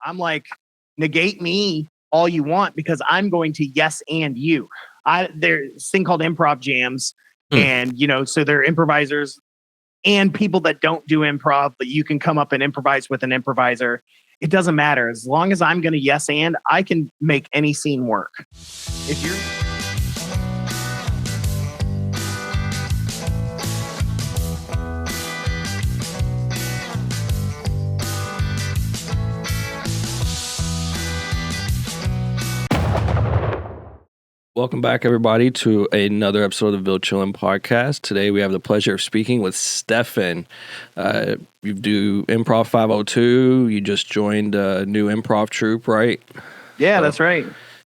I'm like, negate me all you want because I'm going to yes and you. There's this thing called improv jams, and so they're improvisers and people that don't do improv, but you can come up and improvise with an improviser. It doesn't matter. As long as I'm going to yes and, I can make any scene work. If you're Welcome back, everybody, to another episode of the Bill Chillin' Podcast. Today, we have the pleasure of speaking with Stefan. You do Improv 502. You just joined a new improv troupe, right? Yeah, that's right.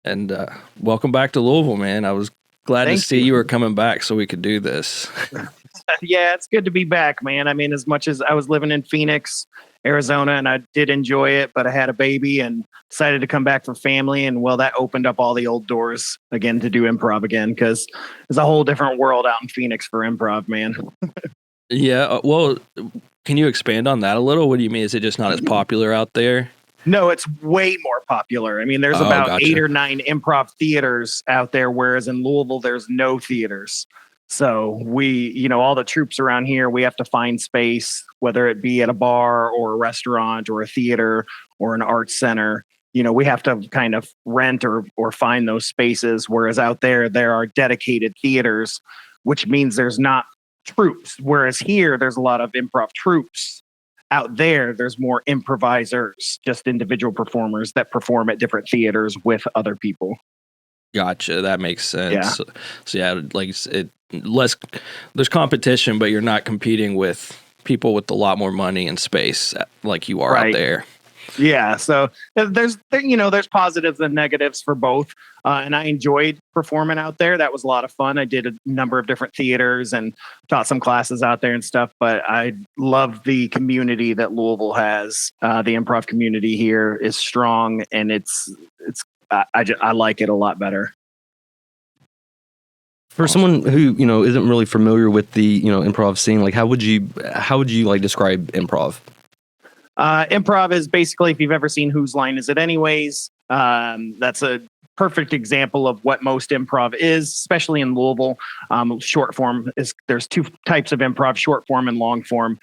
And welcome back to Louisville, man. I was glad to see you were coming back so we could do this. Yeah, it's good to be back, man. I mean, as much as I was living in Phoenix, Arizona, and I did enjoy it, but I had a baby and decided to come back for family. And well, that opened up all the old doors again to do improv again, because there's a whole different world out in Phoenix for improv, man. Yeah. Well, can you expand on that a little? What do you mean? Is it just not as popular out there? No, it's way more popular. I mean, there's about 8 or 9 improv theaters out there, whereas in Louisville, there's no theaters. So we, all the troops around here, we have to find space, whether it be at a bar or a restaurant or a theater or an arts center. We have to kind of rent or find those spaces. Whereas out there are dedicated theaters, which means there's not troops. Whereas here, there's a lot of improv troops. Out there, there's more improvisers, just individual performers that perform at different theaters with other people. Gotcha. That makes sense. Yeah. So yeah, like there's competition, but you're not competing with people with a lot more money and space like you are out there. Yeah. So there's positives and negatives for both. And I enjoyed performing out there. That was a lot of fun. I did a number of different theaters and taught some classes out there and stuff, but I love the community that Louisville has. The improv community here is strong, and I like it a lot better. For someone who, isn't really familiar with the, improv scene, like how would you like describe improv? Improv is basically, if you've ever seen Whose Line Is It Anyways, that's a perfect example of what most improv is, especially in Louisville. Short form there's 2 types of improv, short form and long form.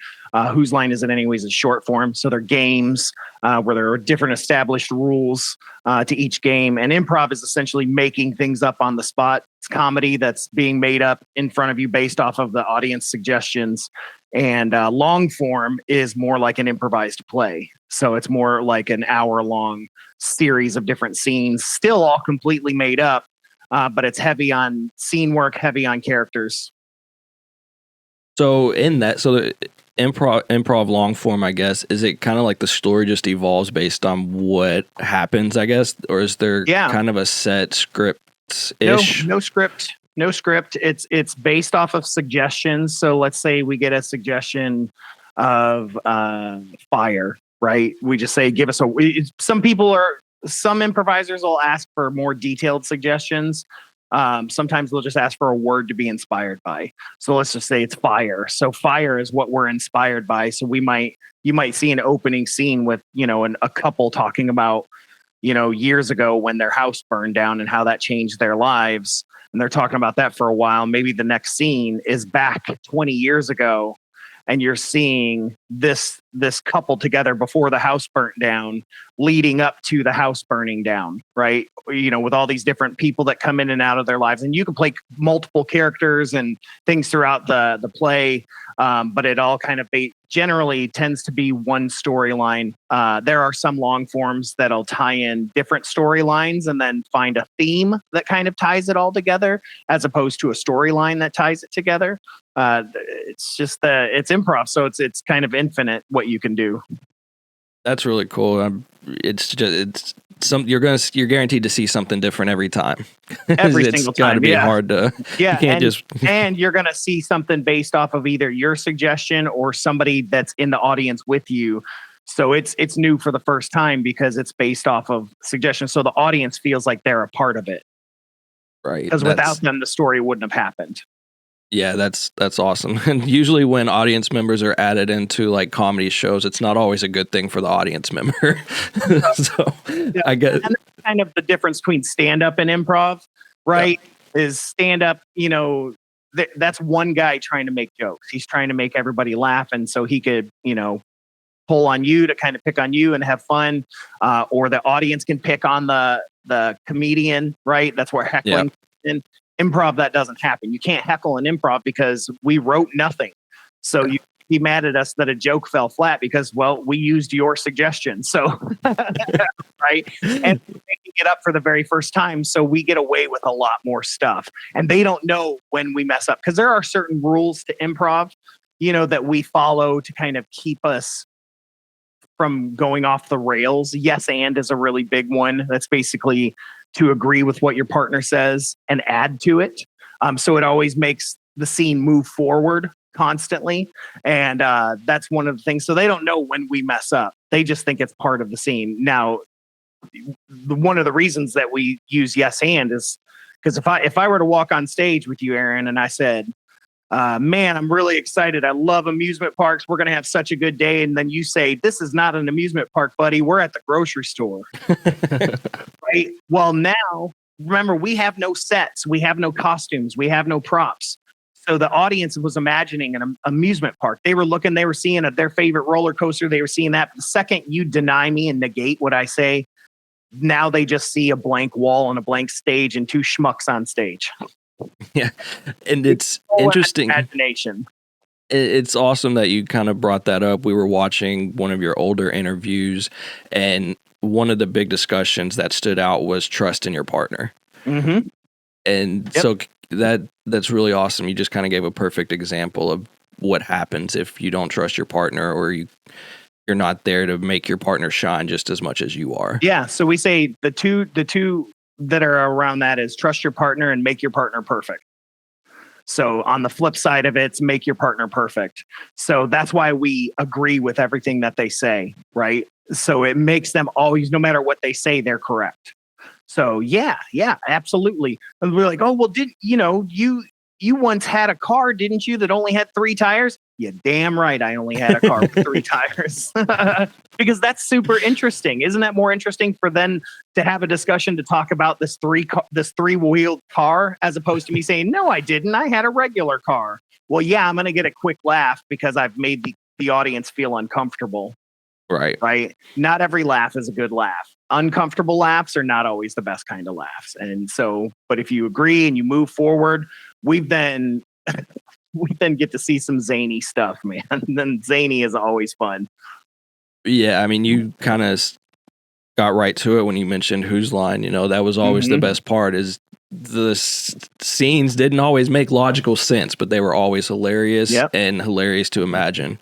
Whose Line Is It Anyways is short form. So they're games where there are different established rules to each game. And improv is essentially making things up on the spot. It's comedy that's being made up in front of you based off of the audience suggestions. And long form is more like an improvised play. So it's more like an hour-long series of different scenes, still all completely made up, but it's heavy on scene work, heavy on characters. So in that, the improv long form, I guess, is it kind of like the story just evolves based on what happens, I guess? Or is there kind of a set script-ish? No script. No script. It's based off of suggestions. So let's say we get a suggestion of fire, right? We just say, give us some improvisers will ask for more detailed suggestions. Sometimes they'll just ask for a word to be inspired by. So let's just say it's fire. So fire is what we're inspired by. So you might see an opening scene with, a couple talking about, years ago when their house burned down and how that changed their lives. And they're talking about that for a while. Maybe the next scene is back 20 years ago, and you're seeing this couple together before the house burnt down, leading up to the house burning down, right? With all these different people that come in and out of their lives. And you can play multiple characters and things throughout the play, but it all kind of generally tends to be one storyline. There are some long forms that'll tie in different storylines and then find a theme that kind of ties it all together, as opposed to a storyline that ties it together. It's just it's improv, so it's kind of infinite what you can do. That's really cool. You're guaranteed to see something different every time. Every single time. It's got to be hard to. Yeah, and you're going to see something based off of either your suggestion or somebody that's in the audience with you. So it's new for the first time because it's based off of suggestions. So the audience feels like they're a part of it. Right. Because without them, the story wouldn't have happened. Yeah, that's awesome. And usually when audience members are added into like comedy shows, it's not always a good thing for the audience member. So Yeah. I get And that's kind of the difference between stand up and improv, right? Is stand up, that's one guy trying to make jokes. He's trying to make everybody laugh. And so he could, pull on you to kind of pick on you and have fun. Or the audience can pick on the comedian, right? That's where heckling in improv, that doesn't happen. You can't heckle an improv because we wrote nothing. So you be mad at us that a joke fell flat because, well, we used your suggestion. So, right. And we're making it up for the very first time. So we get away with a lot more stuff. And they don't know when we mess up because there are certain rules to improv, that we follow to kind of keep us from going off the rails. Yes, and is a really big one. That's basically to agree with what your partner says and add to it. So it always makes the scene move forward constantly. And that's one of the things. So they don't know when we mess up. They just think it's part of the scene. Now, one of the reasons that we use yes and is because if I were to walk on stage with you, Aaron, and I said, man, I'm really excited. I love amusement parks. We're going to have such a good day. And then you say, this is not an amusement park, buddy. We're at the grocery store. Right. Well, now, remember, we have no sets. We have no costumes. We have no props. So the audience was imagining an amusement park. They were seeing their favorite roller coaster. They were seeing that. The second you deny me and negate what I say, now they just see a blank wall and a blank stage and two schmucks on stage. Yeah. And it's interesting. Imagination. It's awesome that you kind of brought that up. We were watching one of your older interviews, and one of the big discussions that stood out was trust in your partner. Mm-hmm. And so that's really awesome. You just kind of gave a perfect example of what happens if you don't trust your partner, or you're not there to make your partner shine just as much as you are. Yeah. So we say the two that are around that is trust your partner and make your partner perfect. So on the flip side of it's make your partner perfect. So that's why we agree with everything that they say, right? So it makes them always, no matter what they say, they're correct. So yeah, absolutely. And we're like, oh, well, you once had a car, didn't you, that only had 3 tires? Yeah, damn right. I only had a car with 3 tires. Because that's super interesting. Isn't that more interesting for them to have a discussion to talk about this 3-wheeled car as opposed to me saying, no, I didn't. I had a regular car. Well, yeah, I'm going to get a quick laugh because I've made the audience feel uncomfortable. Right. Not every laugh is a good laugh. Uncomfortable laughs are not always the best kind of laughs. And so, but if you agree and you move forward, we then get to see some zany stuff, man. And then zany is always fun. Yeah, I mean, you kind of got right to it when you mentioned Whose Line. That was always the best part. Is the scenes didn't always make logical sense, but they were always hilarious and hilarious to imagine.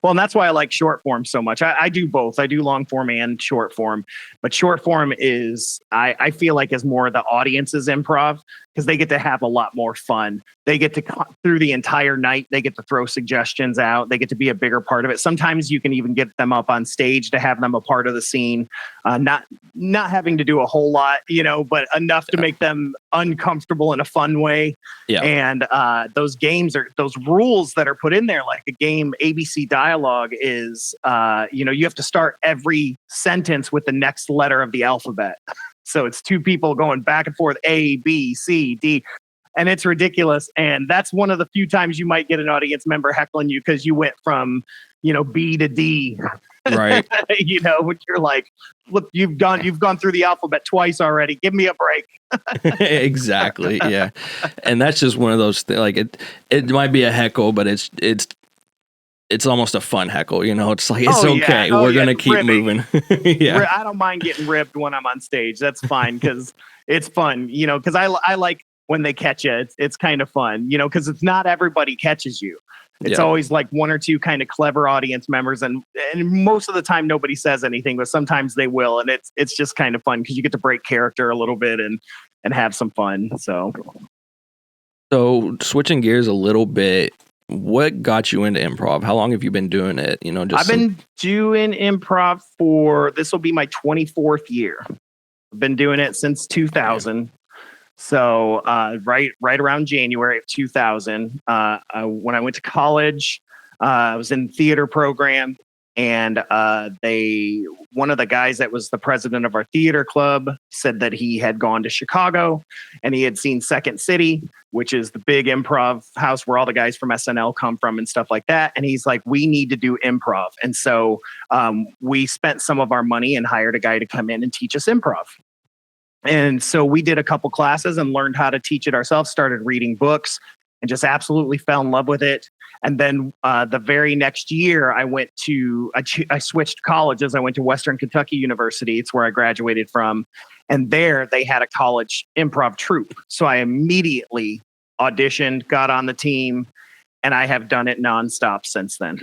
Well, and that's why I like short form so much. I do both. I do long form and short form. But short form is, I feel like, is more the audience's improv because they get to have a lot more fun. They get to, through the entire night, they get to throw suggestions out. They get to be a bigger part of it. Sometimes you can even get them up on stage to have them a part of the scene. Not having to do a whole lot, but enough to make them uncomfortable in a fun way. Yeah. And those games those rules that are put in there, like a game ABC dialogue is, you have to start every sentence with the next letter of the alphabet. So it's 2 people going back and forth, A, B, C, D. And it's ridiculous. And that's one of the few times you might get an audience member heckling you because you went from, B to D. Right. You're like, look, you've gone through the alphabet twice already. Give me a break. Exactly. Yeah. And that's just one of those things. Like it might be a heckle, but it's almost a fun heckle, It's like, it's okay. Yeah. We're going to keep moving. Yeah. I don't mind getting ribbed when I'm on stage. That's fine because it's fun, because I like when they catch you. It's kind of fun, because it's not everybody catches you. It's always like 1 or 2 kind of clever audience members. And most of the time, nobody says anything, but sometimes they will. And it's just kind of fun because you get to break character a little bit and have some fun. So switching gears a little bit, what got you into improv? How long have you been doing it? I've been doing improv this will be my 24th year. I've been doing it since 2000. So right around January of 2000, when I went to college, I was in the theater program, and one of the guys that was the president of our theater club said that he had gone to Chicago and he had seen Second City, which is the big improv house where all the guys from SNL come from and stuff like that. And he's like, we need to do improv. And so we spent some of our money and hired a guy to come in and teach us improv. And so we did a couple classes and learned how to teach it ourselves, started reading books, and just absolutely fell in love with it. And then the very next year, I switched colleges. I went to Western Kentucky University. It's where I graduated from. And there they had a college improv troupe. So I immediately auditioned, got on the team, and I have done it nonstop since then.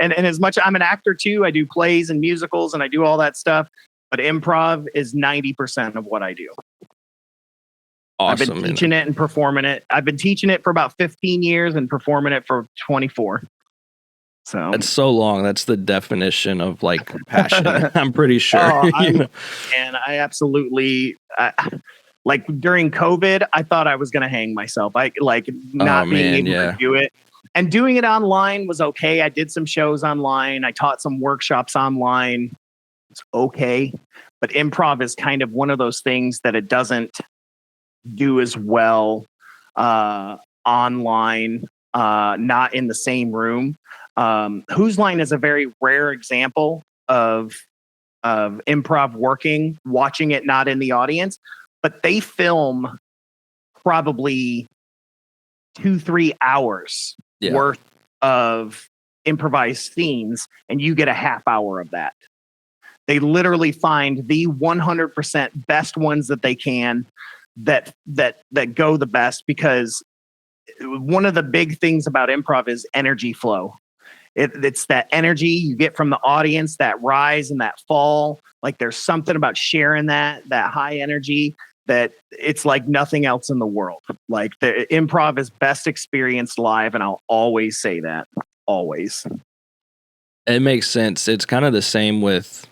And as much, I'm an actor too. I do plays and musicals and I do all that stuff. But improv is 90% of what I do. Awesome. I've been teaching it and performing it. I've been teaching it for about 15 years and performing it for 24. So that's so long. That's the definition of like passion. I'm pretty sure. And I absolutely, like during COVID, I thought I was going to hang myself. I like not being able to do it. And doing it online was okay. I did some shows online. I taught some workshops online. It's okay. But improv is kind of one of those things that it doesn't do as well online, not in the same room. Whose Line is a very rare example of improv working, watching it not in the audience, but they film probably 2-3 hours worth of improvised scenes, and you get a half hour of that. They literally find the 100% best ones that they can that go the best, because one of the big things about improv is energy flow. It's that energy you get from the audience, that rise and that fall. Like there's something about sharing that high energy that it's like nothing else in the world. Like the improv is best experienced live, and I'll always say that. Always. It makes sense. It's kind of the same with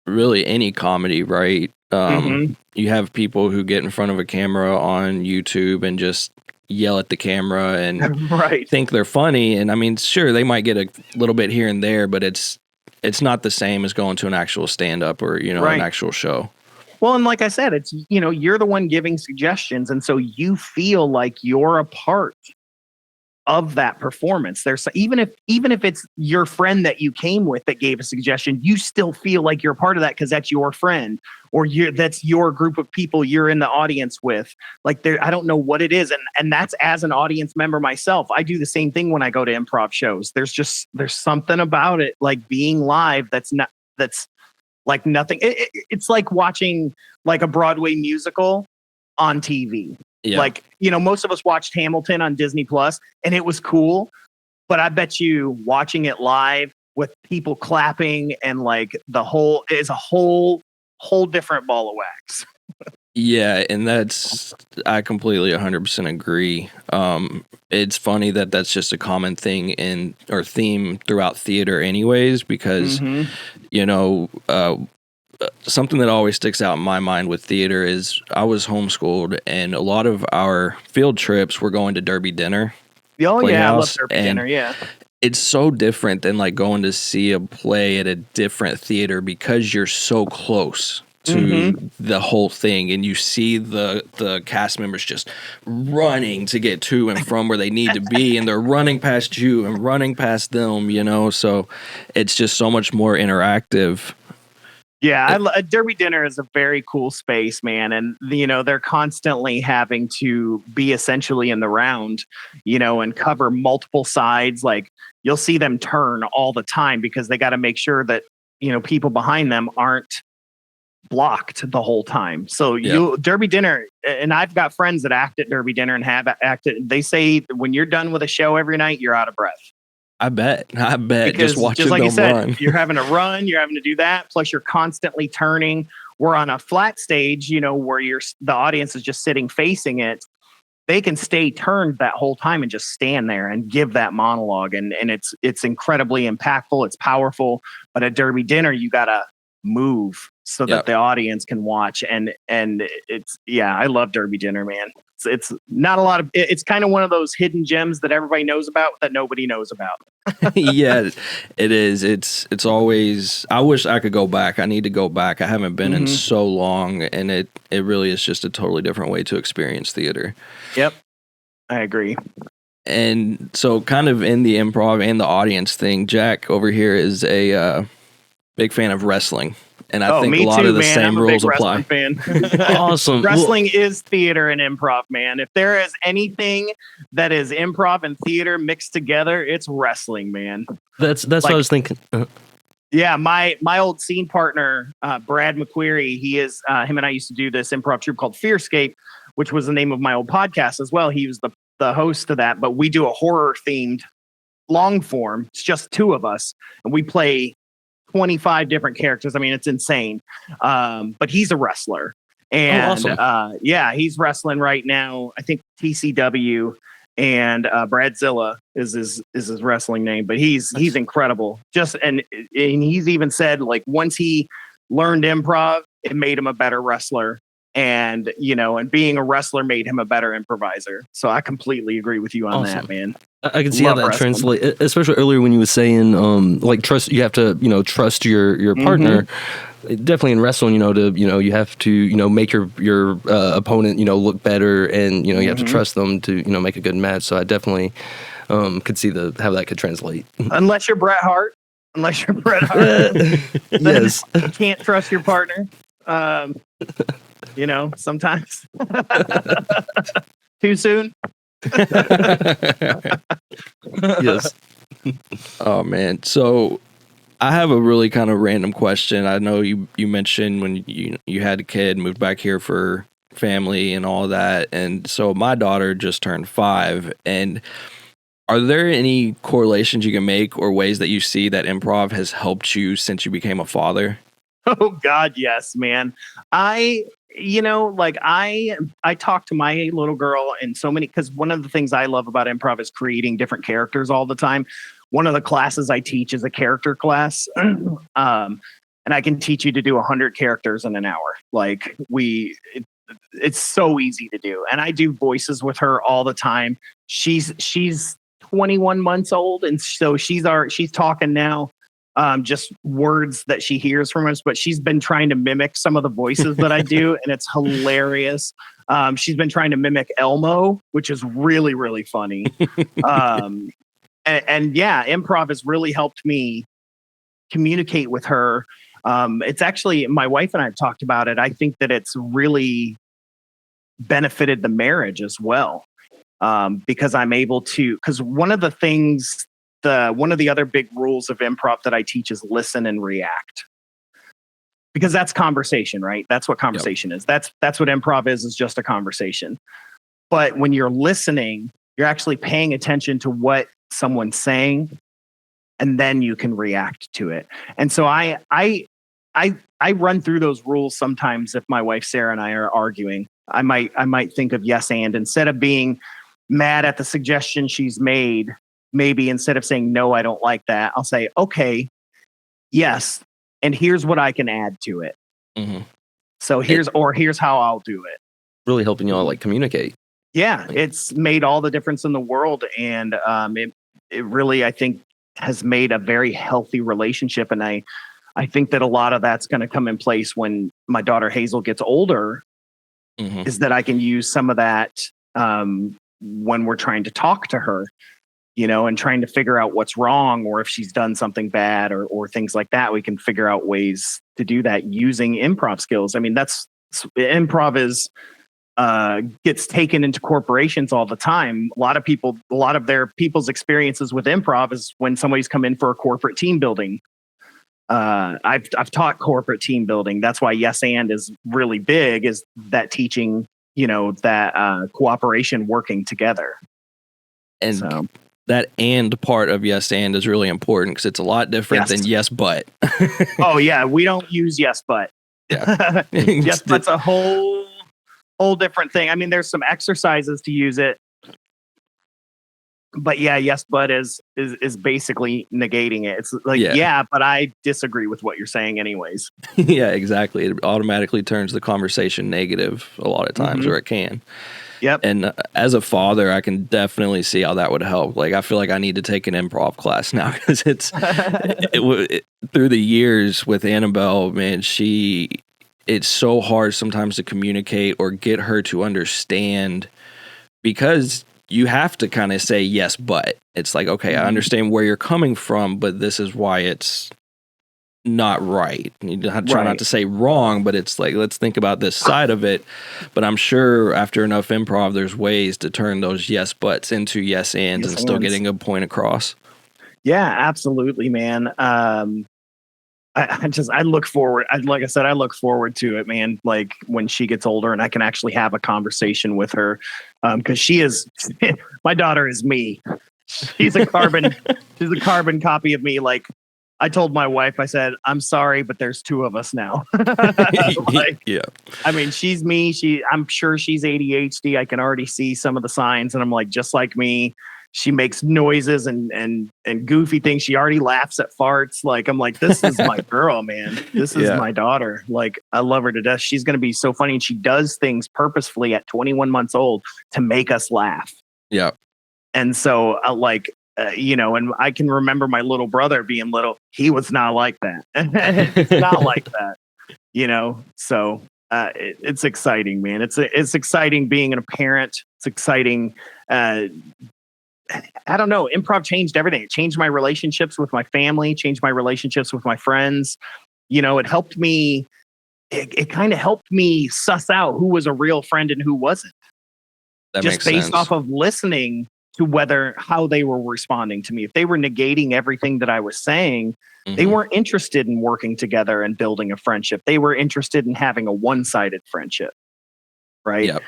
really any comedy, right? You have people who get in front of a camera on YouTube and just yell at the camera and think they're funny. And I mean, sure, they might get a little bit here and there, but it's not the same as going to an actual stand-up or, an actual show. Well, and like I said, it's, you're the one giving suggestions. And so you feel like you're a part of that performance. There's even if it's your friend that you came with that gave a suggestion, you still feel like you're part of that because that's your friend, or that's your group of people you're in the audience with. Like I don't know what it is, and that's as an audience member myself. I do the same thing when I go to improv shows. There's something about it, like being live, that's like nothing. It's like watching like a Broadway musical on TV. Yeah. Like, most of us watched Hamilton on Disney Plus, and it was cool. But I bet you watching it live with people clapping and like the whole is a whole different ball of wax. Yeah, and I completely 100% agree. It's funny that's just a common thing or theme throughout theater anyways, because, something that always sticks out in my mind with theater is I was homeschooled, and a lot of our field trips were going to Derby Dinner. Oh, yeah, I love Derby Dinner, yeah. It's so different than like going to see a play at a different theater because you're so close to the whole thing, and you see the cast members just running to get to and from where they need to be, and they're running past you and running past them, so it's just so much more interactive. Yeah, Derby Dinner is a very cool space, man. And, they're constantly having to be essentially in the round, and cover multiple sides. Like you'll see them turn all the time because they got to make sure that, people behind them aren't blocked the whole time. So Derby Dinner, and I've got friends that act at Derby Dinner and have acted. They say when you're done with a show every night, you're out of breath. I bet. Because just watching like them you said, run. You're having to run, you're having to do that. Plus you're constantly turning. We're on a flat stage, where the audience is just sitting facing it. They can stay turned that whole time and just stand there and give that monologue. And it's incredibly impactful. It's powerful. But at Derby Dinner, you got to move. so Yep. that the audience can watch. And it's, yeah, I love Derby Dinner, man. It's not a lot of, it's kind of one of those hidden gems that everybody knows about that nobody knows about. Yeah, it is. It's always, I wish I could go back. I need to go back. I haven't been in so long, and it really is just a totally different way to experience theater. Yep. I agree. And so kind of in the improv and the audience thing, Jack over here is a big fan of wrestling. And I think me a lot too, of the man. same I'm a rules big apply. wrestling fan. Awesome. Wrestling is theater and improv, man. If there is anything that is improv and theater mixed together, it's wrestling, man. That's what I was thinking. Yeah, my old scene partner, Brad McQuarrie, he is him and I used to do this improv troupe called Fearscape, which was the name of my old podcast as well. He was the host of that, but we do a horror themed long form. It's just two of us, and we play 25 different characters. I mean, it's insane. But he's a wrestler. And awesome. Yeah, he's wrestling right now. I think TCW, and Bradzilla is his wrestling name, but he's incredible. And he's even said, like, once he learned improv, it made him a better wrestler. And, and being a wrestler made him a better improviser. So I completely agree with you on that, man. I can see how that translates, especially earlier when you were saying, like, trust, you have to, trust your partner. Definitely in wrestling, you have to, make your opponent, look better, and, you have to trust them to, make a good match. So I definitely could see how that could translate. Unless you're Bret Hart. Yes. You can't trust your partner. Sometimes. Too soon. Yes. Oh man. So I have a really kind of random question. I know you mentioned when you had a kid, moved back here for family and all that. And so my daughter just turned 5. And are there any correlations you can make or ways that you see that improv has helped you since you became a father? Oh God, yes, man. I talk to my little girl and so many, because one of the things I love about improv is creating different characters all the time. One of the classes I teach is a character class. And I can teach you to do 100 characters in an hour. Like it's so easy to do. And I do voices with her all the time. She's 21 months old. And so she's talking now. Just words that she hears from us, but she's been trying to mimic some of the voices that I do, and it's hilarious. She's been trying to mimic Elmo, which is really, really funny. And yeah, improv has really helped me communicate with her. It's actually, my wife and I have talked about it. I think that it's really benefited the marriage as well. Because I'm able to, because one of the things, one of the other big rules of improv that I teach is listen and react. Because that's conversation, right? That's what conversation is. That's what improv is just a conversation. But when you're listening, you're actually paying attention to what someone's saying, and then you can react to it. And so I run through those rules sometimes. If my wife Sarah and I are arguing, I might think of yes and, instead of being mad at the suggestion she's made, maybe instead of saying no, I don't like that, I'll say, okay, yes, and here's what I can add to it. So here's how I'll do it. Really helping y'all like communicate. Yeah, it's made all the difference in the world, and it really, I think, has made a very healthy relationship. And I think that a lot of that's going to come in place when my daughter Hazel gets older. Is that I can use some of that when we're trying to talk to her, and trying to figure out what's wrong, or if she's done something bad, or things like that. We can figure out ways to do that using improv skills. I mean, improv is gets taken into corporations all the time. A lot of their people's experiences with improv is when somebody's come in for a corporate team building. I've taught corporate team building. That's why yes and is really big, is that teaching, that cooperation, working together. And so that and part of yes and is really important, because it's a lot different than yes but. Oh yeah, we don't use yes but. Yeah. Yes but's a whole different thing. I mean, there's some exercises to use it, but yeah, yes, but is basically negating it. It's like, yeah, but I disagree with what you're saying anyways. Yeah, exactly. It automatically turns the conversation negative a lot of times, or it can. Yep. And as a father, I can definitely see how that would help. Like, I feel like I need to take an improv class now because through the years with Annabelle, man, it's so hard sometimes to communicate or get her to understand, because you have to kind of say yes, but it's like, okay, I understand where you're coming from, but this is why it's not right. You try not to say wrong, but it's like, let's think about this side of it. But I'm sure after enough improv, there's ways to turn those yes buts into yes ands and still getting a point across. Yeah, absolutely, man. I look forward. Like I said, I look forward to it, man. Like when she gets older and I can actually have a conversation with her, because she is my daughter is me. She's a carbon copy of me. Like I told my wife, I said, I'm sorry, but there's two of us now. Like, yeah. I mean, she's me. I'm sure she's ADHD. I can already see some of the signs, and I'm like, just like me. She makes noises and goofy things. She already laughs at farts. Like, I'm like, this is my girl, man. This is my daughter. Like, I love her to death. She's going to be so funny. And she does things purposefully at 21 months old to make us laugh. Yeah. And so and I can remember my little brother being little. He was not like that. It's not like that, so it's exciting, man. It's exciting being a parent. It's exciting. I don't know. Improv changed everything. It changed my relationships with my family, changed my relationships with my friends. It helped me. It kind of helped me suss out who was a real friend and who wasn't. That just makes based sense. off of listening to how they were responding to me. If they were negating everything that I was saying, they weren't interested in working together and building a friendship. They were interested in having a one-sided friendship. Right. Yep.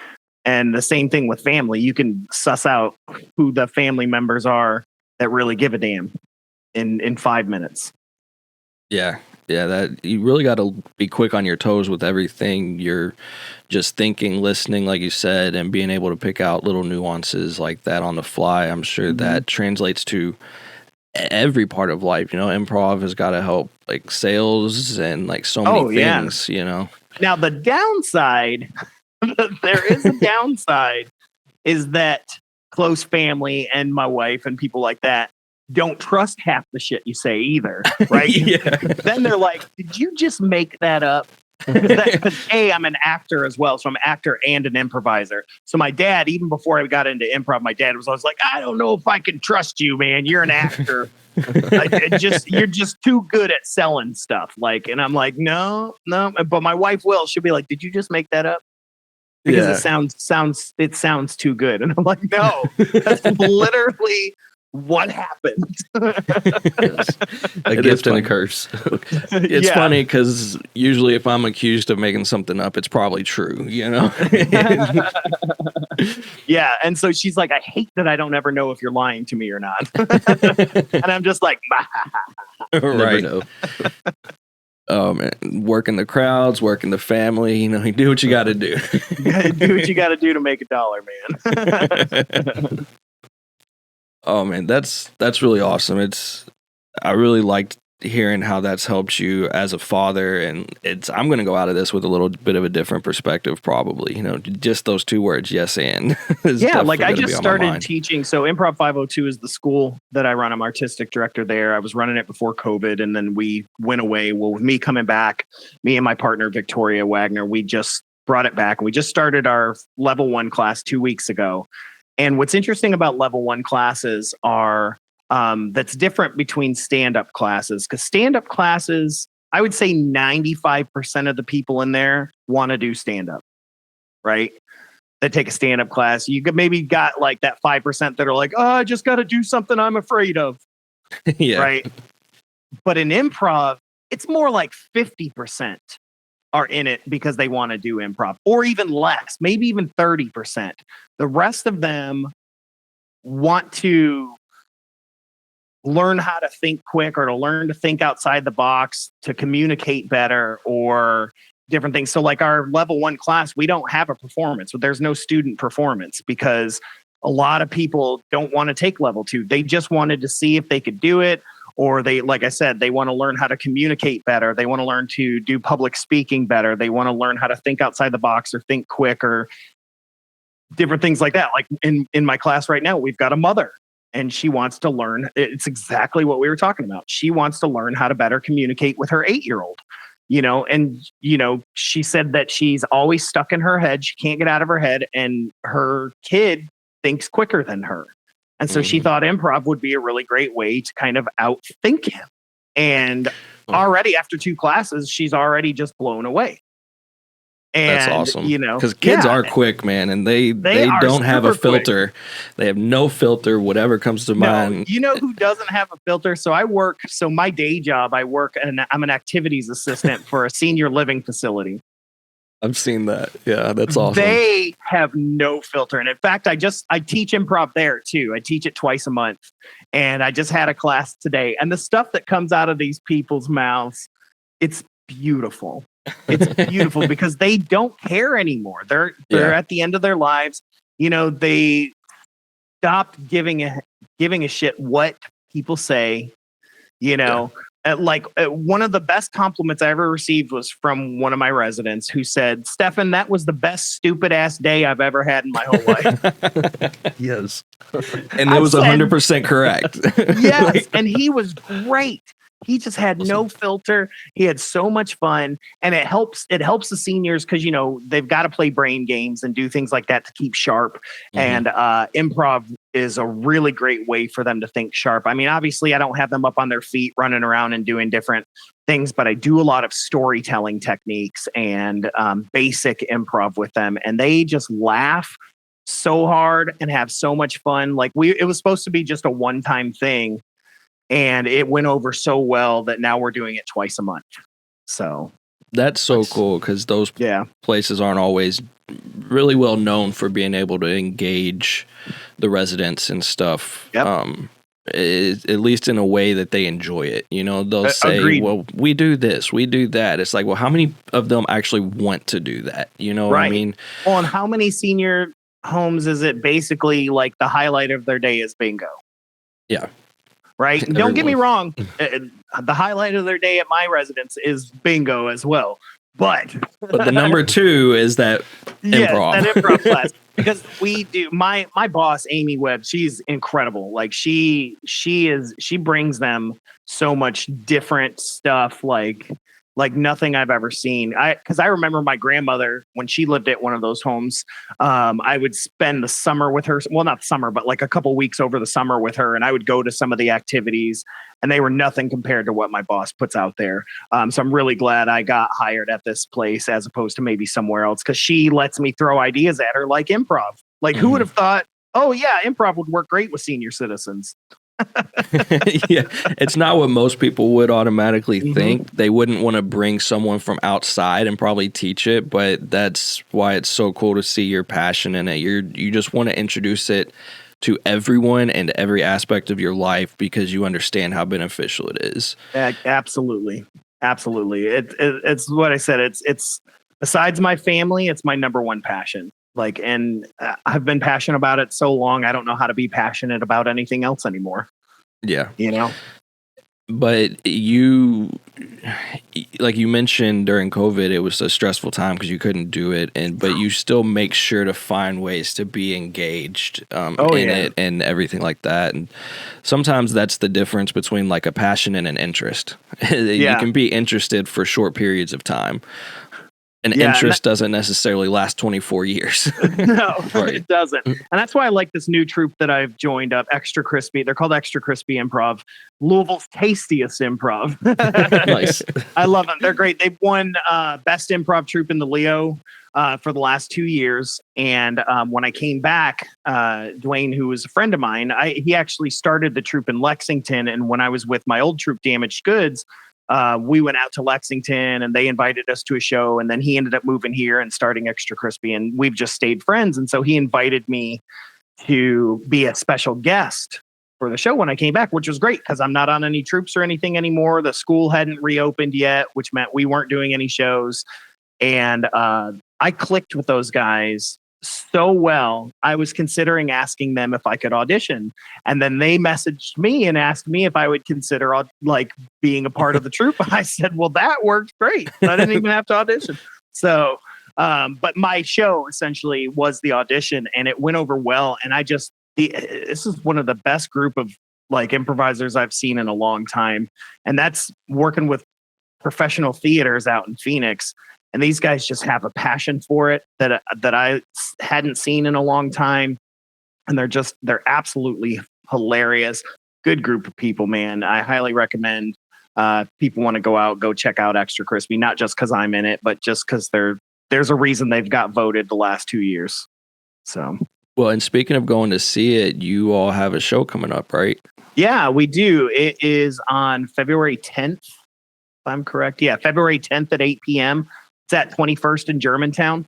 And the same thing with family. You can suss out who the family members are that really give a damn in 5 minutes. Yeah. Yeah. That you really got to be quick on your toes with everything. You're just thinking, listening, like you said, and being able to pick out little nuances like that on the fly. I'm sure that translates to every part of life. Improv has got to help like sales and like so many things, Now the downside, there is a downside, is that close family and my wife and people like that don't trust half the shit you say either, right? Then they're like, did you just make that up? Because I'm an actor as well. So I'm an actor and an improviser. So my dad, even before I got into improv, my dad was always like, I don't know if I can trust you, man. You're an actor. You're just too good at selling stuff. Like, and I'm like, no. But my wife will. She'll be like, did you just make that up? Because it sounds too good. And I'm like, no, that's literally what happened. A gift and a curse. It's funny because usually if I'm accused of making something up, it's probably true, Yeah. And so she's like, I hate that I don't ever know if you're lying to me or not. And I'm just like, right. Know. Oh man, working the crowds, working the family, you do what you got to do. Do what you got to do to make $1, man. Oh man, that's really awesome. I really liked hearing how that's helped you as a father, and I'm going to go out of this with a little bit of a different perspective, probably. Just those two words, yes and. Yeah, like I just started teaching. So Improv 502 is the school that I run. I'm artistic director there. I was running it before COVID, and then we went away. Well, with me coming back, me and my partner Victoria Wagner, we just brought it back. We just started our level 1 class 2 weeks ago. And what's interesting about level 1 classes are that's different between stand-up classes, because stand-up classes, I would say 95% of the people in there want to do stand-up, right? That take a stand-up class. You could maybe got like that 5% that are like, oh, I just got to do something I'm afraid of. Yeah. Right. But in improv, it's more like 50% are in it because they want to do improv, or even less, maybe even 30%. The rest of them want to learn how to think quick, or to learn to think outside the box, to communicate better, or different things. So like our level 1 class, we don't have a performance. There's no student performance because a lot of people don't want to take level 2. They just wanted to see if they could do it, or they, like I said, they want to learn how to communicate better. They want to learn to do public speaking better. They want to learn how to think outside the box or think quick or different things like that. Like in my class right now, we've got a mother and she wants to learn. It's exactly what we were talking about. She wants to learn how to better communicate with her 8-year-old, and, she said that she's always stuck in her head. She can't get out of her head, and her kid thinks quicker than her. And so she thought improv would be a really great way to kind of outthink him. And already after 2 classes, she's already just blown away. And, that's awesome. Because kids are quick, man, and they don't have a filter. Quick. They have no filter, whatever comes to mind. You know who doesn't have a filter? So my day job, I'm an activities assistant for a senior living facility. I've seen that. Yeah, that's awesome. They have no filter. And in fact, I teach improv there too. I teach it twice a month. And I just had a class today. And the stuff that comes out of these people's mouths, it's beautiful. It's beautiful because they don't care anymore. They're at the end of their lives. They stopped giving a shit what people say, one of the best compliments I ever received was from one of my residents who said, "Stefan, that was the best stupid ass day I've ever had in my whole life." Yes. And it was 100% correct. Yes. And he was great. He just had no filter. He had so much fun, and it helps the seniors because they've got to play brain games and do things like that to keep sharp. And improv is a really great way for them to think sharp. I mean, obviously, I don't have them up on their feet running around and doing different things, but I do a lot of storytelling techniques and basic improv with them, and they just laugh so hard and have so much fun. Like it was supposed to be just a one-time thing. And it went over so well that now we're doing it twice a month. So that's so cool because those places aren't always really well known for being able to engage the residents and stuff. Yep. At least in a way that they enjoy it. They'll say, agreed. "Well, we do this, we do that." It's like, well, how many of them actually want to do that? You know what I mean? Well, and how many senior homes is it basically like the highlight of their day is bingo? Yeah. Right. Don't get me wrong. The highlight of their day at my residence is bingo as well. But the number 2 is that improv. That improv class. Because we do my boss, Amy Webb, she's incredible. Like she brings them so much different stuff like nothing I've ever seen. Because I remember my grandmother, when she lived at one of those homes, I would spend the summer with her. Well, not summer, but like a couple weeks over the summer with her. And I would go to some of the activities and they were nothing compared to what my boss puts out there. So I'm really glad I got hired at this place as opposed to maybe somewhere else, because she lets me throw ideas at her like improv. Like who would have thought, oh yeah, improv would work great with senior citizens. Yeah, it's not what most people would automatically think. They wouldn't want to bring someone from outside and probably teach it, but that's why it's so cool to see your passion in it. You just want to introduce it to everyone and every aspect of your life because you understand how beneficial it is. Absolutely. It's what I said. It's besides my family, it's my number one passion. And I've been passionate about it so long, I don't know how to be passionate about anything else anymore. Yeah. But like you mentioned during COVID, it was a stressful time because you couldn't do it. But you still make sure to find ways to be engaged it and everything like that. And sometimes that's the difference between like a passion and an interest. You can be interested for short periods of time. Interest doesn't necessarily last 24 years. No, It doesn't. And that's why I like this new troupe that I've joined up, Extra Crispy. They're called Extra Crispy Improv, Louisville's tastiest improv. Nice. I love them. They're great. They've won Best Improv Troupe in the Leo for the last 2 years. And when I came back, Dwayne, who was a friend of mine, he actually started the troupe in Lexington. And when I was with my old troupe, Damaged Goods, we went out to Lexington and they invited us to a show, and then he ended up moving here and starting Extra Crispy, and we've just stayed friends. And so he invited me to be a special guest for the show when I came back, which was great because I'm not on any troops or anything anymore. The school hadn't reopened yet, which meant we weren't doing any shows. And I clicked with those guys so well. I was considering asking them if I could audition, and then they messaged me and asked me if I would consider like being a part of the troupe. I said, "Well, that worked great. I didn't even have to audition." So, but my show essentially was the audition, and it went over well. And this is one of the best group of like improvisers I've seen in a long time, and that's working with professional theaters out in Phoenix. And these guys just have a passion for it that I hadn't seen in a long time. And they're absolutely hilarious. Good group of people, man. I highly recommend people want to go check out Extra Crispy, not just because I'm in it, but just because there's a reason they've got voted the last 2 years. So, well, and speaking of going to see it, you all have a show coming up, right? Yeah, we do. It is on February 10th, if I'm correct. Yeah, February 10th at 8 p.m. It's at 21st in Germantown,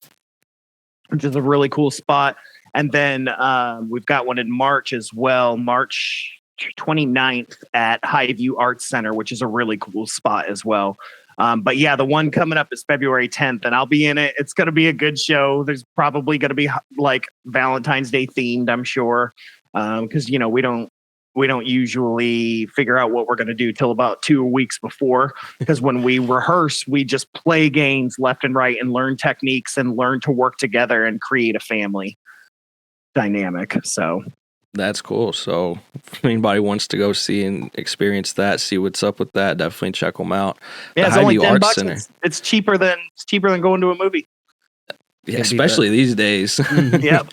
which is a really cool spot. And then we've got one in March as well, March 29th at Highview Arts Center, which is a really cool spot as well. But yeah, the one coming up is February 10th, and I'll be in it. It's going to be a good show. There's probably going to be like Valentine's Day themed, I'm sure, because we don't usually figure out what we're going to do till about 2 weeks before, because when we rehearse, we just play games left and right and learn techniques and learn to work together and create a family dynamic. So that's cool. So if anybody wants to go see and experience that, see what's up with that, definitely check them out. Yeah, the it's only Highview $10. Arts Center. It's cheaper than going to a movie. Yeah, especially these days. Yep.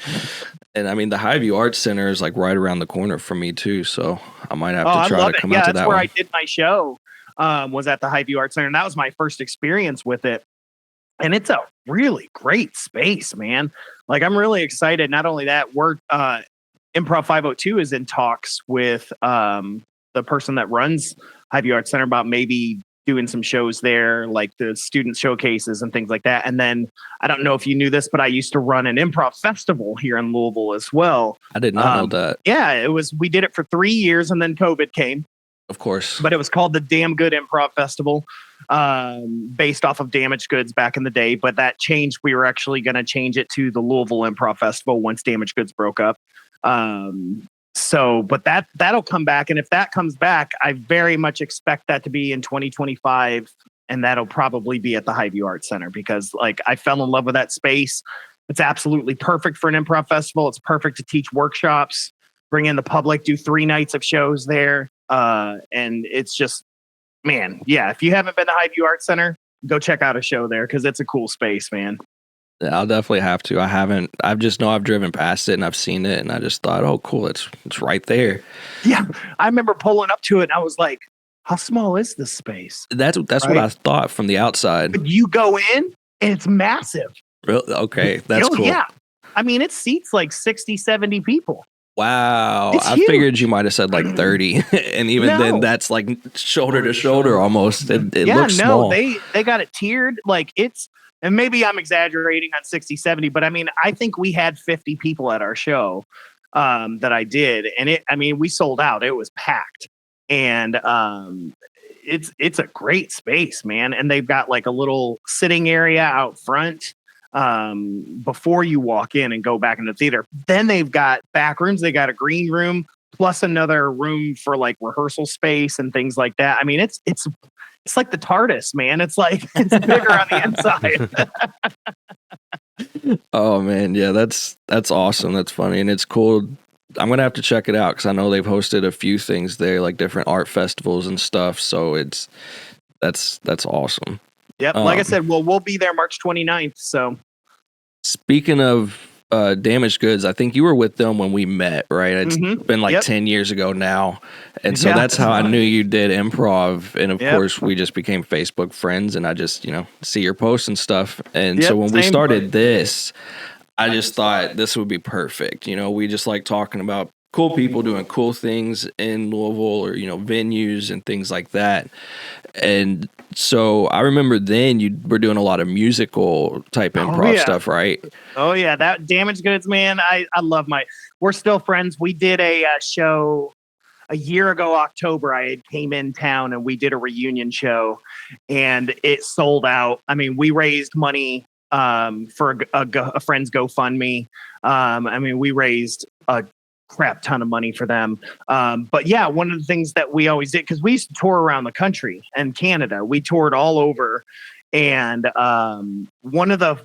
And I mean, the Highview Arts Center is like right around the corner from me too, so I might have to try to come out to that one. That's where I did my show. Was at the Highview Arts Center, and that was my first experience with it. And it's a really great space, man. Like, I'm really excited. Not only that, we're Improv 502 is in talks with the person that runs Highview Arts Center about maybe doing some shows there, like the student showcases and things like that. And then I don't know if you knew this, but I used to run an improv festival here in Louisville as well. I did not know that. Yeah, we did it for 3 years, and then COVID came. Of course. But it was called the Damn Good Improv Festival, based off of Damaged Goods back in the day. But that changed. We were actually going to change it to the Louisville Improv Festival once Damaged Goods broke up. But that'll come back. And if that comes back, I very much expect that to be in 2025. And that'll probably be at the Highview Arts Center, because like I fell in love with that space. It's absolutely perfect for an improv festival. It's perfect to teach workshops, bring in the public, do 3 nights of shows there. And it's just, man, yeah, if you haven't been to Highview Arts Center, go check out a show there, because it's a cool space, man. Yeah, I'll definitely have to. I haven't. I've driven past it and I've seen it, and I just thought, oh, cool, it's right there. Yeah, I remember pulling up to it, and I was like, how small is this space? That's right? What I thought from the outside. But you go in, and it's massive. Really? Okay, that's cool. Yeah, I mean, it seats like 60, 70 people. Wow, It's I huge. Figured you might have said like 30, and even then, that's like shoulder to shoulder almost. It looks small. They got it tiered, like it's. And maybe I'm exaggerating on 60, 70, but I mean, I think we had 50 people at our show that I did. And we sold out. It was packed. And it's a great space, man. And they've got like a little sitting area out front before you walk in and go back into the theater. Then they've got back rooms. They got a green room plus another room for like rehearsal space and things like that. I mean, it's like the TARDIS, man. It's like it's bigger on the inside. Oh man, yeah, that's awesome. That's funny, and it's cool. I'm gonna have to check it out, because I know they've hosted a few things there, like different art festivals and stuff. So that's awesome. Yep. Like I said, we'll be there March 29th. So speaking of Damaged Goods, I think you were with them when we met, right? It's been like 10 years ago now. And so that's how I knew you did improv. And of course, we just became Facebook friends, and I just, see your posts and stuff. And so when we started this, I just thought this would be perfect. We just like talking about cool people doing cool things in Louisville, or, venues and things like that. And so I remember then you were doing a lot of musical type improv stuff, right? Oh yeah. That Damaged Goods, man. I love we're still friends. We did a show a year ago, October. I came in town and we did a reunion show, and it sold out. I mean, we raised money for a friend's GoFundMe. I mean, we raised a crap ton of money for them. But yeah, one of the things that we always did, because we used to tour around the country and Canada, we toured all over. And one of the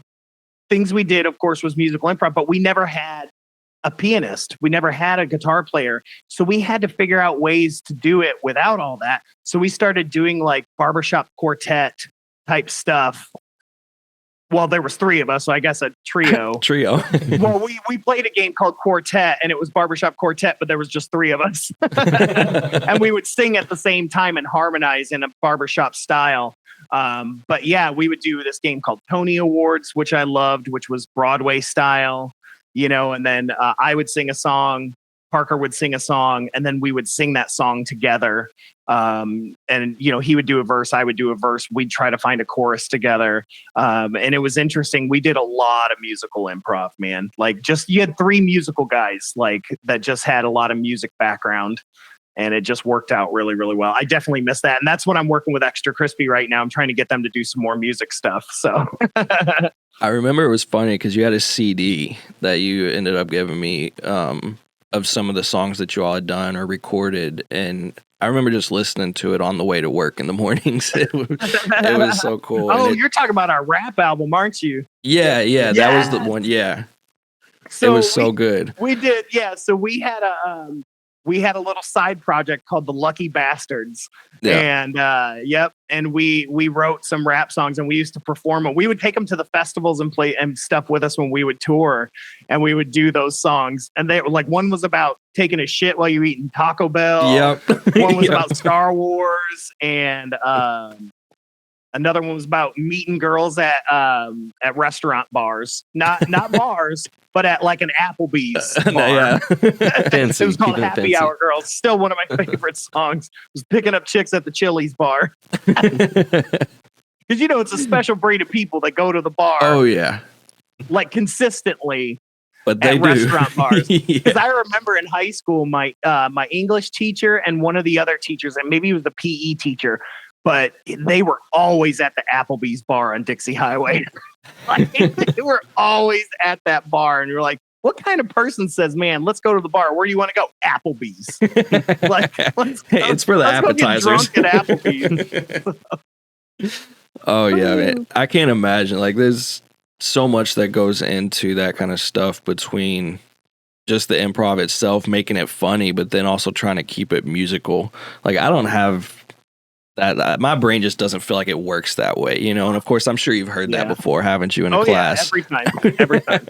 things we did, of course, was musical improv, but we never had a pianist. We never had a guitar player. So we had to figure out ways to do it without all that. So we started doing like barbershop quartet type stuff. Well, there was 3 of us, so I guess a trio. Well, we played a game called Quartet, and it was barbershop quartet, but there was just 3 of us. And we would sing at the same time and harmonize in a barbershop style. But yeah, we would do this game called Tony Awards, which I loved, which was Broadway style, and then I would sing a song, Parker would sing a song, and then we would sing that song together. And he would do a verse, I would do a verse. We'd try to find a chorus together. And it was interesting. We did a lot of musical improv, man. Like you had 3 musical guys that just had a lot of music background. And it just worked out really, really well. I definitely miss that. And that's what I'm working with Extra Crispy right now. I'm trying to get them to do some more music stuff. So I remember it was funny because you had a CD that you ended up giving me of some of the songs that you all had done or recorded. And I remember just listening to it on the way to work in the mornings. It was so cool. Oh, you're talking about our rap album, aren't you? Yeah. That was the one. Yeah. So it was so good. We did. Yeah. So we had a little side project called The Lucky Bastards. Yeah. And and we wrote some rap songs and we used to perform them. We would take them to the festivals and play and stuff with us when we would tour, and we would do those songs. And they were like, one was about taking a shit while you're eating Taco Bell. Yep. One was about Star Wars, and another one was about meeting girls at restaurant bars, not bars, but at like an Applebee's bar. Yeah. Fancy. It was called Happy Hour Girls. Still one of my favorite songs. Was picking up chicks at the Chili's bar. Because it's a special breed of people that go to the bar. Oh yeah, like consistently. But they at do. Restaurant bars. Because Yeah. I remember in high school, my English teacher and one of the other teachers, and maybe it was the PE teacher, but they were always at the Applebee's bar on Dixie Highway. They were always at that bar. And you're like, what kind of person says, man, let's go to the bar? Where do you want to go? Applebee's. It's for the appetizers. Go get drunk at Applebee's. Oh yeah, man. I can't imagine. Like there's so much that goes into that kind of stuff between just the improv itself, making it funny, but then also trying to keep it musical. Like I don't have that. My brain just doesn't feel like it works that way, And of course, I'm sure you've heard that before, haven't you? In a class, yeah, every time.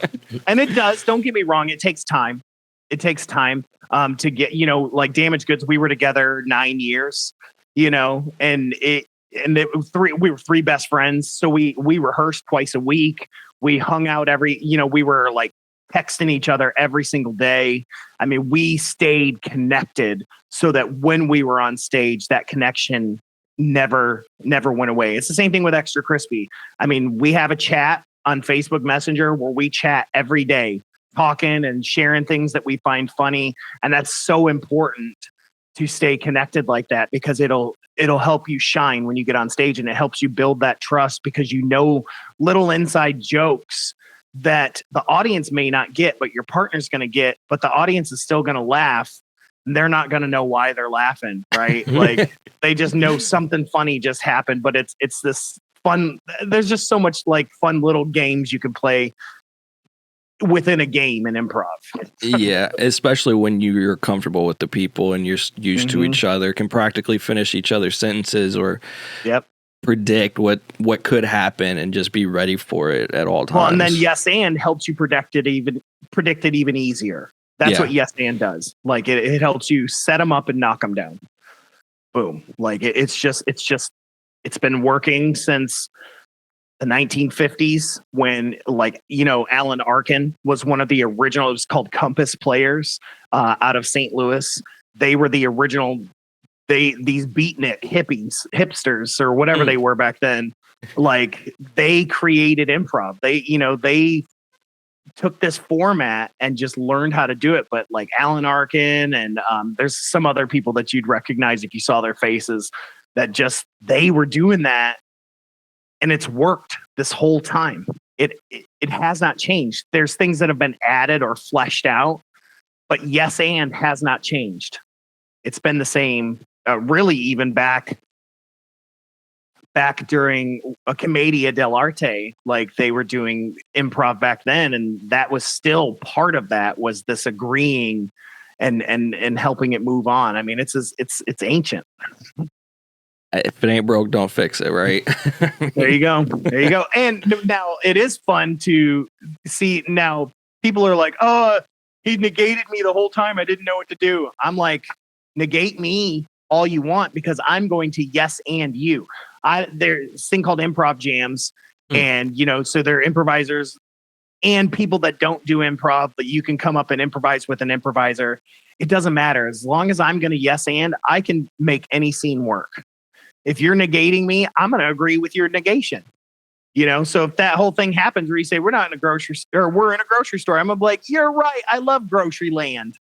And it does. Don't get me wrong. It takes time. It takes time to get. Like Damaged Goods. We were together 9 years. And it was 3. We were 3 best friends, so we rehearsed twice a week. We hung out we were like texting each other every single day. I mean, we stayed connected so that when we were on stage, that connection never went away. It's the same thing with Extra Crispy. I mean, we have a chat on Facebook Messenger where we chat every day, talking and sharing things that we find funny, and that's so important to stay connected like that, because it'll help you shine when you get on stage, and it helps you build that trust because little inside jokes that the audience may not get, but your partner's going to get, but the audience is still going to laugh. And they're not going to know why they're laughing, right? Like they just know something funny just happened, but it's this fun. There's just so much like fun little games you can play within a game in improv. Yeah, especially when you're comfortable with the people and you're used to each other, can practically finish each other's sentences or predict what could happen and just be ready for it at all times. Well, and then yes and helps you predict it even easier. That's what yes and does. Like it helps you set them up and knock them down. Boom. Like it's been working since the 1950s when Alan Arkin was one of the original, it was called Compass Players out of St. Louis. They were the original, these beatnik hipsters or whatever they were back then. Like they created improv. They took this format and just learned how to do it. But like Alan Arkin and there's some other people that you'd recognize if you saw their faces that they were doing that. And it's worked this whole time. it has not changed. There's things that have been added or fleshed out, but yes and has not changed. It's been the same, really, even back during a Commedia dell'arte, like they were doing improv back then, and that was still part of that, was this agreeing and helping it move on. I mean, it's ancient. If it ain't broke, don't fix it, right? There you go. There you go. And now it is fun to see. Now people are like, "Oh, he negated me the whole time. I didn't know what to do." I'm like, negate me all you want, because I'm going to yes and you. There's this thing called improv jams, and so they're improvisers and people that don't do improv, but you can come up and improvise with an improviser. It doesn't matter, as long as I'm going to yes and, I can make any scene work. If you're negating me, I'm going to agree with your negation. So if that whole thing happens where you say we're not in a grocery store, or we're in a grocery store, I'm gonna be like, you're right, I love grocery land.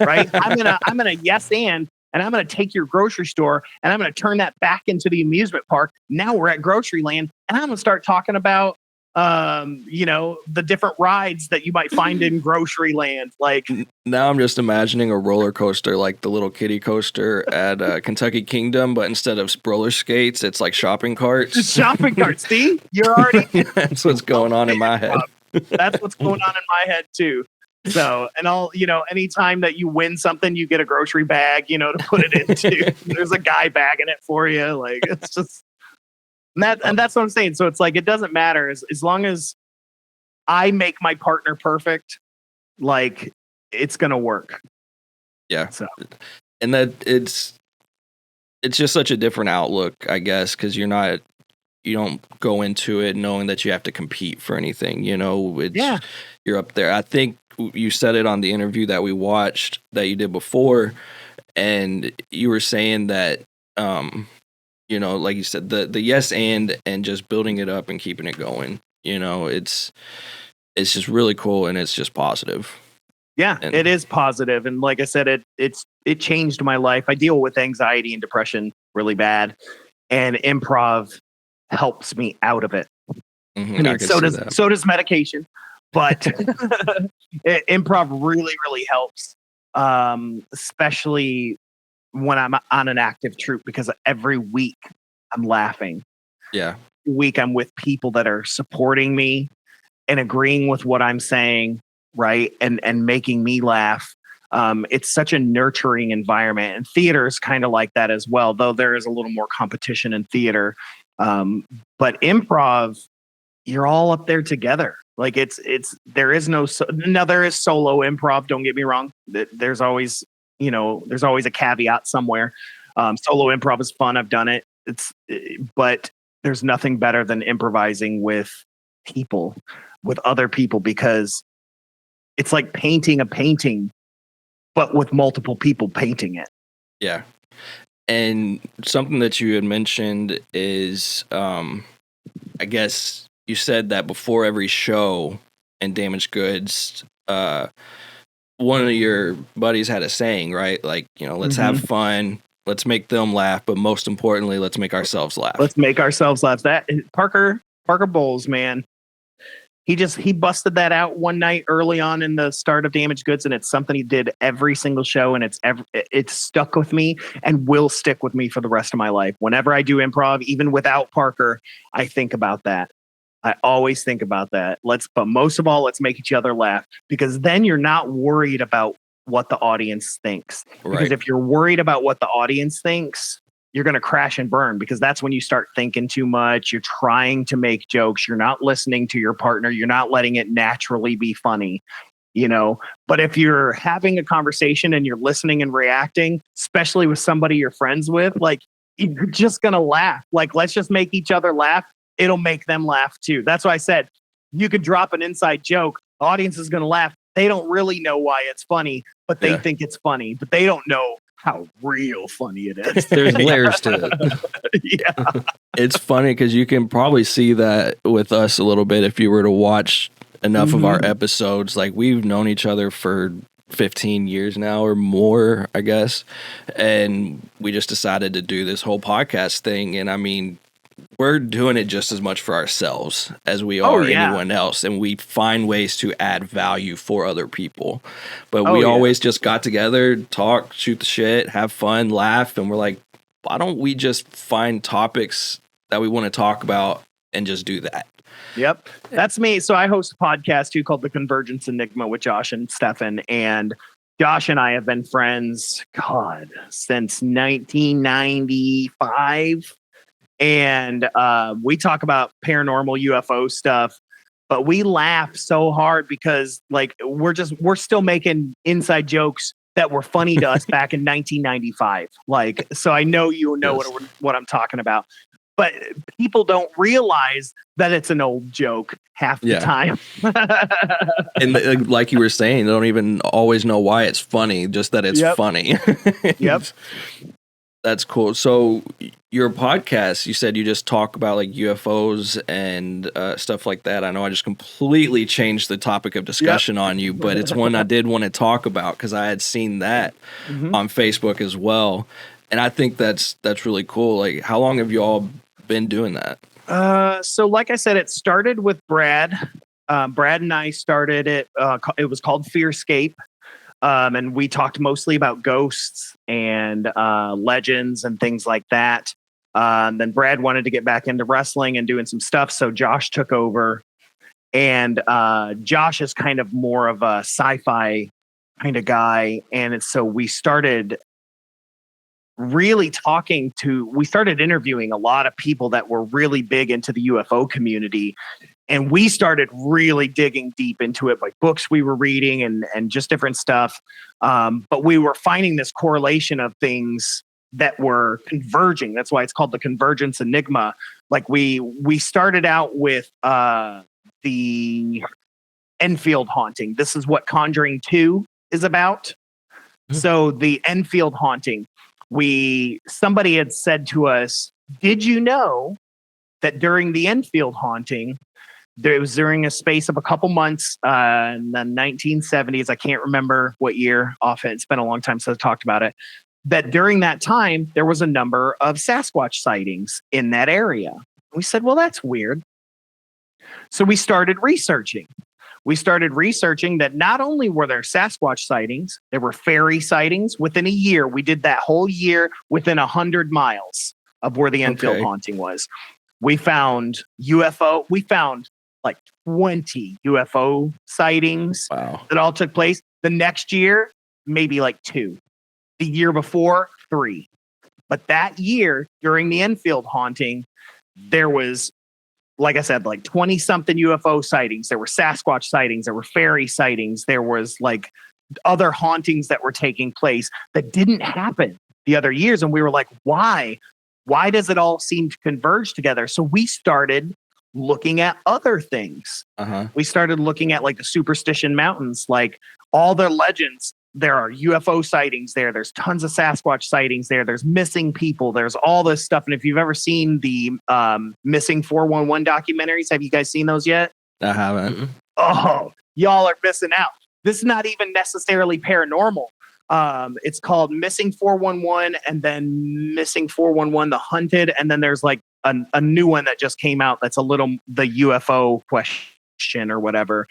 Right? I'm gonna yes and I'm gonna take your grocery store and I'm gonna turn that back into the amusement park. Now we're at grocery land, and I'm gonna start talking about the different rides that you might find in grocery land. Like, now I'm just imagining a roller coaster, like the little kiddie coaster at Kentucky Kingdom, but instead of roller skates, it's like shopping carts. Shopping carts. See, you're already. That's what's going on in my head. That's what's going on in my head too. So, and anytime that you win something, you get a grocery bag, to put it into. There's a guy bagging it for you. Like, it's just. And that's what I'm saying. So it's like, it doesn't matter as long as I make my partner perfect, like, it's going to work. Yeah. So, and that it's just such a different outlook, I guess, because you don't go into it knowing that you have to compete for anything, you're up there. I think you said it on the interview that we watched that you did before, and you were saying that, like you said, the yes and just building it up and keeping it going, it's just really cool, and it's just positive. Yeah, it is positive. And like I said, it changed my life. I deal with anxiety and depression really bad, and improv helps me out of it. Mm-hmm, I mean, so does medication, but improv really, really helps, especially when I'm on an active troupe, because every week I'm laughing. Yeah. Every week I'm with people that are supporting me and agreeing with what I'm saying, right? And making me laugh. It's such a nurturing environment, and theater is kind of like that as well, though there is a little more competition in theater. But improv, you're all up there together. Like, there is there is solo improv. Don't get me wrong. There's always a caveat somewhere. Solo improv is fun. I've done it. But there's nothing better than improvising with other people, because it's like painting a painting, but with multiple people painting it. Yeah. And something that you had mentioned is, I guess you said that before every show in Damaged Goods, one of your buddies had a saying, right? Like, let's have fun, let's make them laugh, but most importantly, let's make ourselves laugh. Let's make ourselves laugh. That Parker Bowles, man, he busted that out one night early on in the start of Damaged Goods, and it's something he did every single show, and it's stuck with me and will stick with me for the rest of my life. Whenever I do improv, even without Parker, I think about that. I always think about that. But most of all, let's make each other laugh, because then you're not worried about what the audience thinks. Right. Because if you're worried about what the audience thinks, you're going to crash and burn, because that's when you start thinking too much. You're trying to make jokes. You're not listening to your partner. You're not letting it naturally be funny, But if you're having a conversation and you're listening and reacting, especially with somebody you're friends with, like, you're just going to laugh. Like, let's just make each other laugh. It'll make them laugh too. That's why I said, you could drop an inside joke. The audience is going to laugh. They don't really know why it's funny, but they think it's funny, but they don't know how real funny it is. There's layers to it. Yeah. It's funny because you can probably see that with us a little bit if you were to watch enough of our episodes. Like, we've known each other for 15 years now or more, I guess. And we just decided to do this whole podcast thing. And I mean, we're doing it just as much for ourselves as we Oh, are yeah. anyone else, and we find ways to add value for other people. But Oh, we yeah. always just got together, talk, shoot the shit, have fun, laugh, and we're like, why don't we just find topics that we want to talk about and just do that? Yep. That's me. So I host a podcast too called The Convergence Enigma with Josh and Stefan. And Josh and I have been friends, God, since 1995. And we talk about paranormal UFO stuff, but we laugh so hard because like we're still making inside jokes that were funny to us back in 1995. Like, so I know you know Yes. what I'm talking about. But people don't realize that it's an old joke half the Yeah. time. And like you were saying, they don't even always know why it's funny, just that it's Yep. funny. Yep. That's cool. So your podcast, you said you just talk about like UFOs and stuff like that. I know I just completely changed the topic of discussion on you, but it's one I did want to talk about because I had seen that on Facebook as well. And I think that's really cool. Like, how long have you all been doing that? So like I said, it started with Brad. Brad and I started it. It was called Fearscape. And we talked mostly about ghosts and legends and things like that. Then Brad wanted to get back into wrestling and doing some stuff. So Josh took over. And Josh is kind of more of a sci-fi kind of guy. And so we started really we started interviewing a lot of people that were really big into the UFO community. And we started really digging deep into it, like books we were reading and just different stuff. But we were finding this correlation of things that were converging. That's why it's called the Convergence Enigma. Like we started out with the Enfield haunting. This is what Conjuring 2 is about. So the Enfield haunting, somebody had said to us, did you know that during the Enfield haunting, there was during a space of a couple months in the 1970s, I can't remember what year off it, it's been a long time since I talked about it, that during that time, there was a number of Sasquatch sightings in that area. We said, well, that's weird. So we started researching. We started researching that not only were there Sasquatch sightings, there were fairy sightings within a year. We did that whole year within 100 miles of where the Enfield haunting was. We found UFO. We found like 20 UFO sightings that all took place. The next year, maybe like 2. The year before, 3. But that year, during the Enfield haunting, there was, like I said, like 20 something UFO sightings. There were Sasquatch sightings. There were fairy sightings. There was like other hauntings that were taking place that didn't happen the other years. And we were like, why? Why does it all seem to converge together? So we started looking at other things. We started looking at like the Superstition Mountains, like all their legends. There are UFO sightings there. There's tons of Sasquatch sightings there. There's missing people. There's all this stuff. And if you've ever seen the Missing 411 documentaries, have you guys seen those yet? I haven't. Oh, y'all are missing out. This is not even necessarily paranormal. It's called Missing 411 and then Missing 411 The Hunted. And then there's like a new one that just came out that's a little the UFO question or whatever.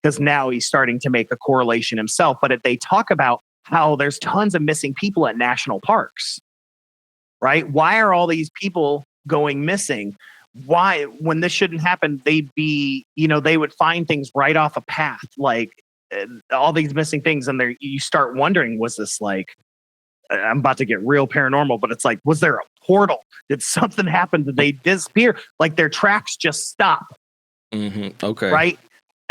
Because now he's starting to make a correlation himself. But if they talk about how there's tons of missing people at national parks, right? Why are all these people going missing? Why, when this shouldn't happen, they'd be, they would find things right off a path, like all these missing things. And you start wondering, was this like, I'm about to get real paranormal, but it's like, was there a portal? Did something happen? Did they disappear? Like their tracks just stop. Okay. Right?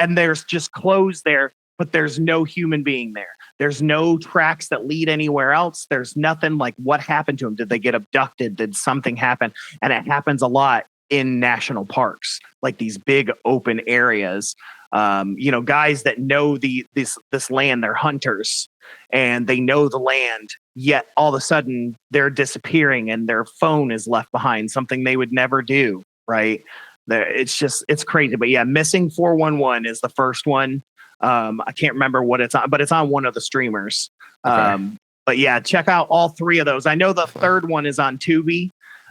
And there's just clothes there, but there's no human being there. There's no tracks that lead anywhere else. There's nothing like what happened to them. Did they get abducted? Did something happen? And it happens a lot in national parks, like these big open areas. Guys that know this land, they're hunters and they know the land, yet all of a sudden they're disappearing and their phone is left behind, something they would never do, right? It's crazy. But yeah, Missing 411 is the first one. I can't remember what it's on, but it's on one of the streamers. But yeah, check out all 3 of those. I know the third one is on Tubi,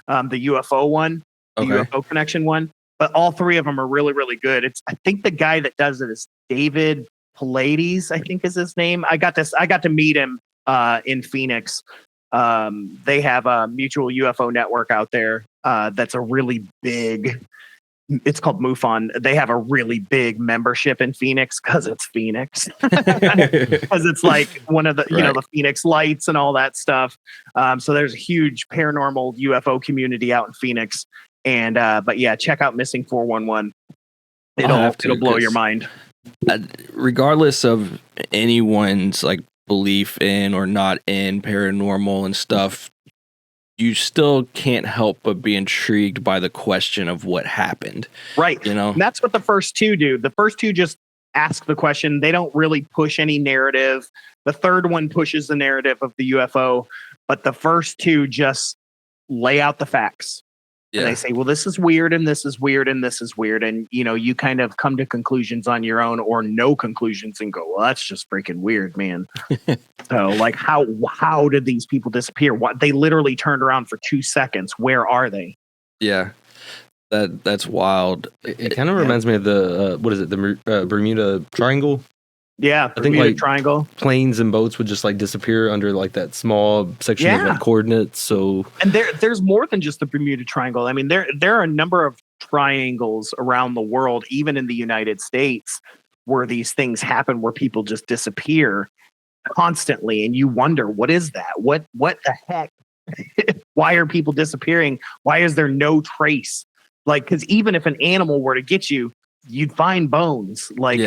the UFO one. the Okay. UFO connection one. But all three of them are really, really good. I think the guy that does it is David Pallades, I think is his name. I got to meet him in Phoenix. They have a mutual UFO network out there that's a really big. It's called MUFON. They have a really big membership in Phoenix because it's Phoenix. Because it's like one of the the Phoenix Lights and all that stuff. So there's a huge paranormal UFO community out in Phoenix. And but yeah, check out Missing 411. It'll blow your mind. Regardless of anyone's like belief in or not in paranormal and stuff, you still can't help but be intrigued by the question of what happened. Right. And that's what the first two do. The first two just ask the question. They don't really push any narrative. The third one pushes the narrative of the UFO, but the first two just lay out the facts. Yeah. And they say, well, this is weird and this is weird and this is weird. And, you kind of come to conclusions on your own or no conclusions and go, well, that's just freaking weird, man. So like, how did these people disappear? What, they literally turned around for 2 seconds. Where are they? Yeah. That's wild. It kind of reminds me of the, what is it? The Bermuda Triangle. Yeah, I think like Triangle. Planes and boats would just like disappear under like that small section of like coordinates. So, and there's more than just the Bermuda Triangle. I mean, there are a number of triangles around the world, even in the United States, where these things happen, where people just disappear constantly, and you wonder, what is that? What the heck? Why are people disappearing? Why is there no trace? Like, because even if an animal were to get you, you'd find bones. Like,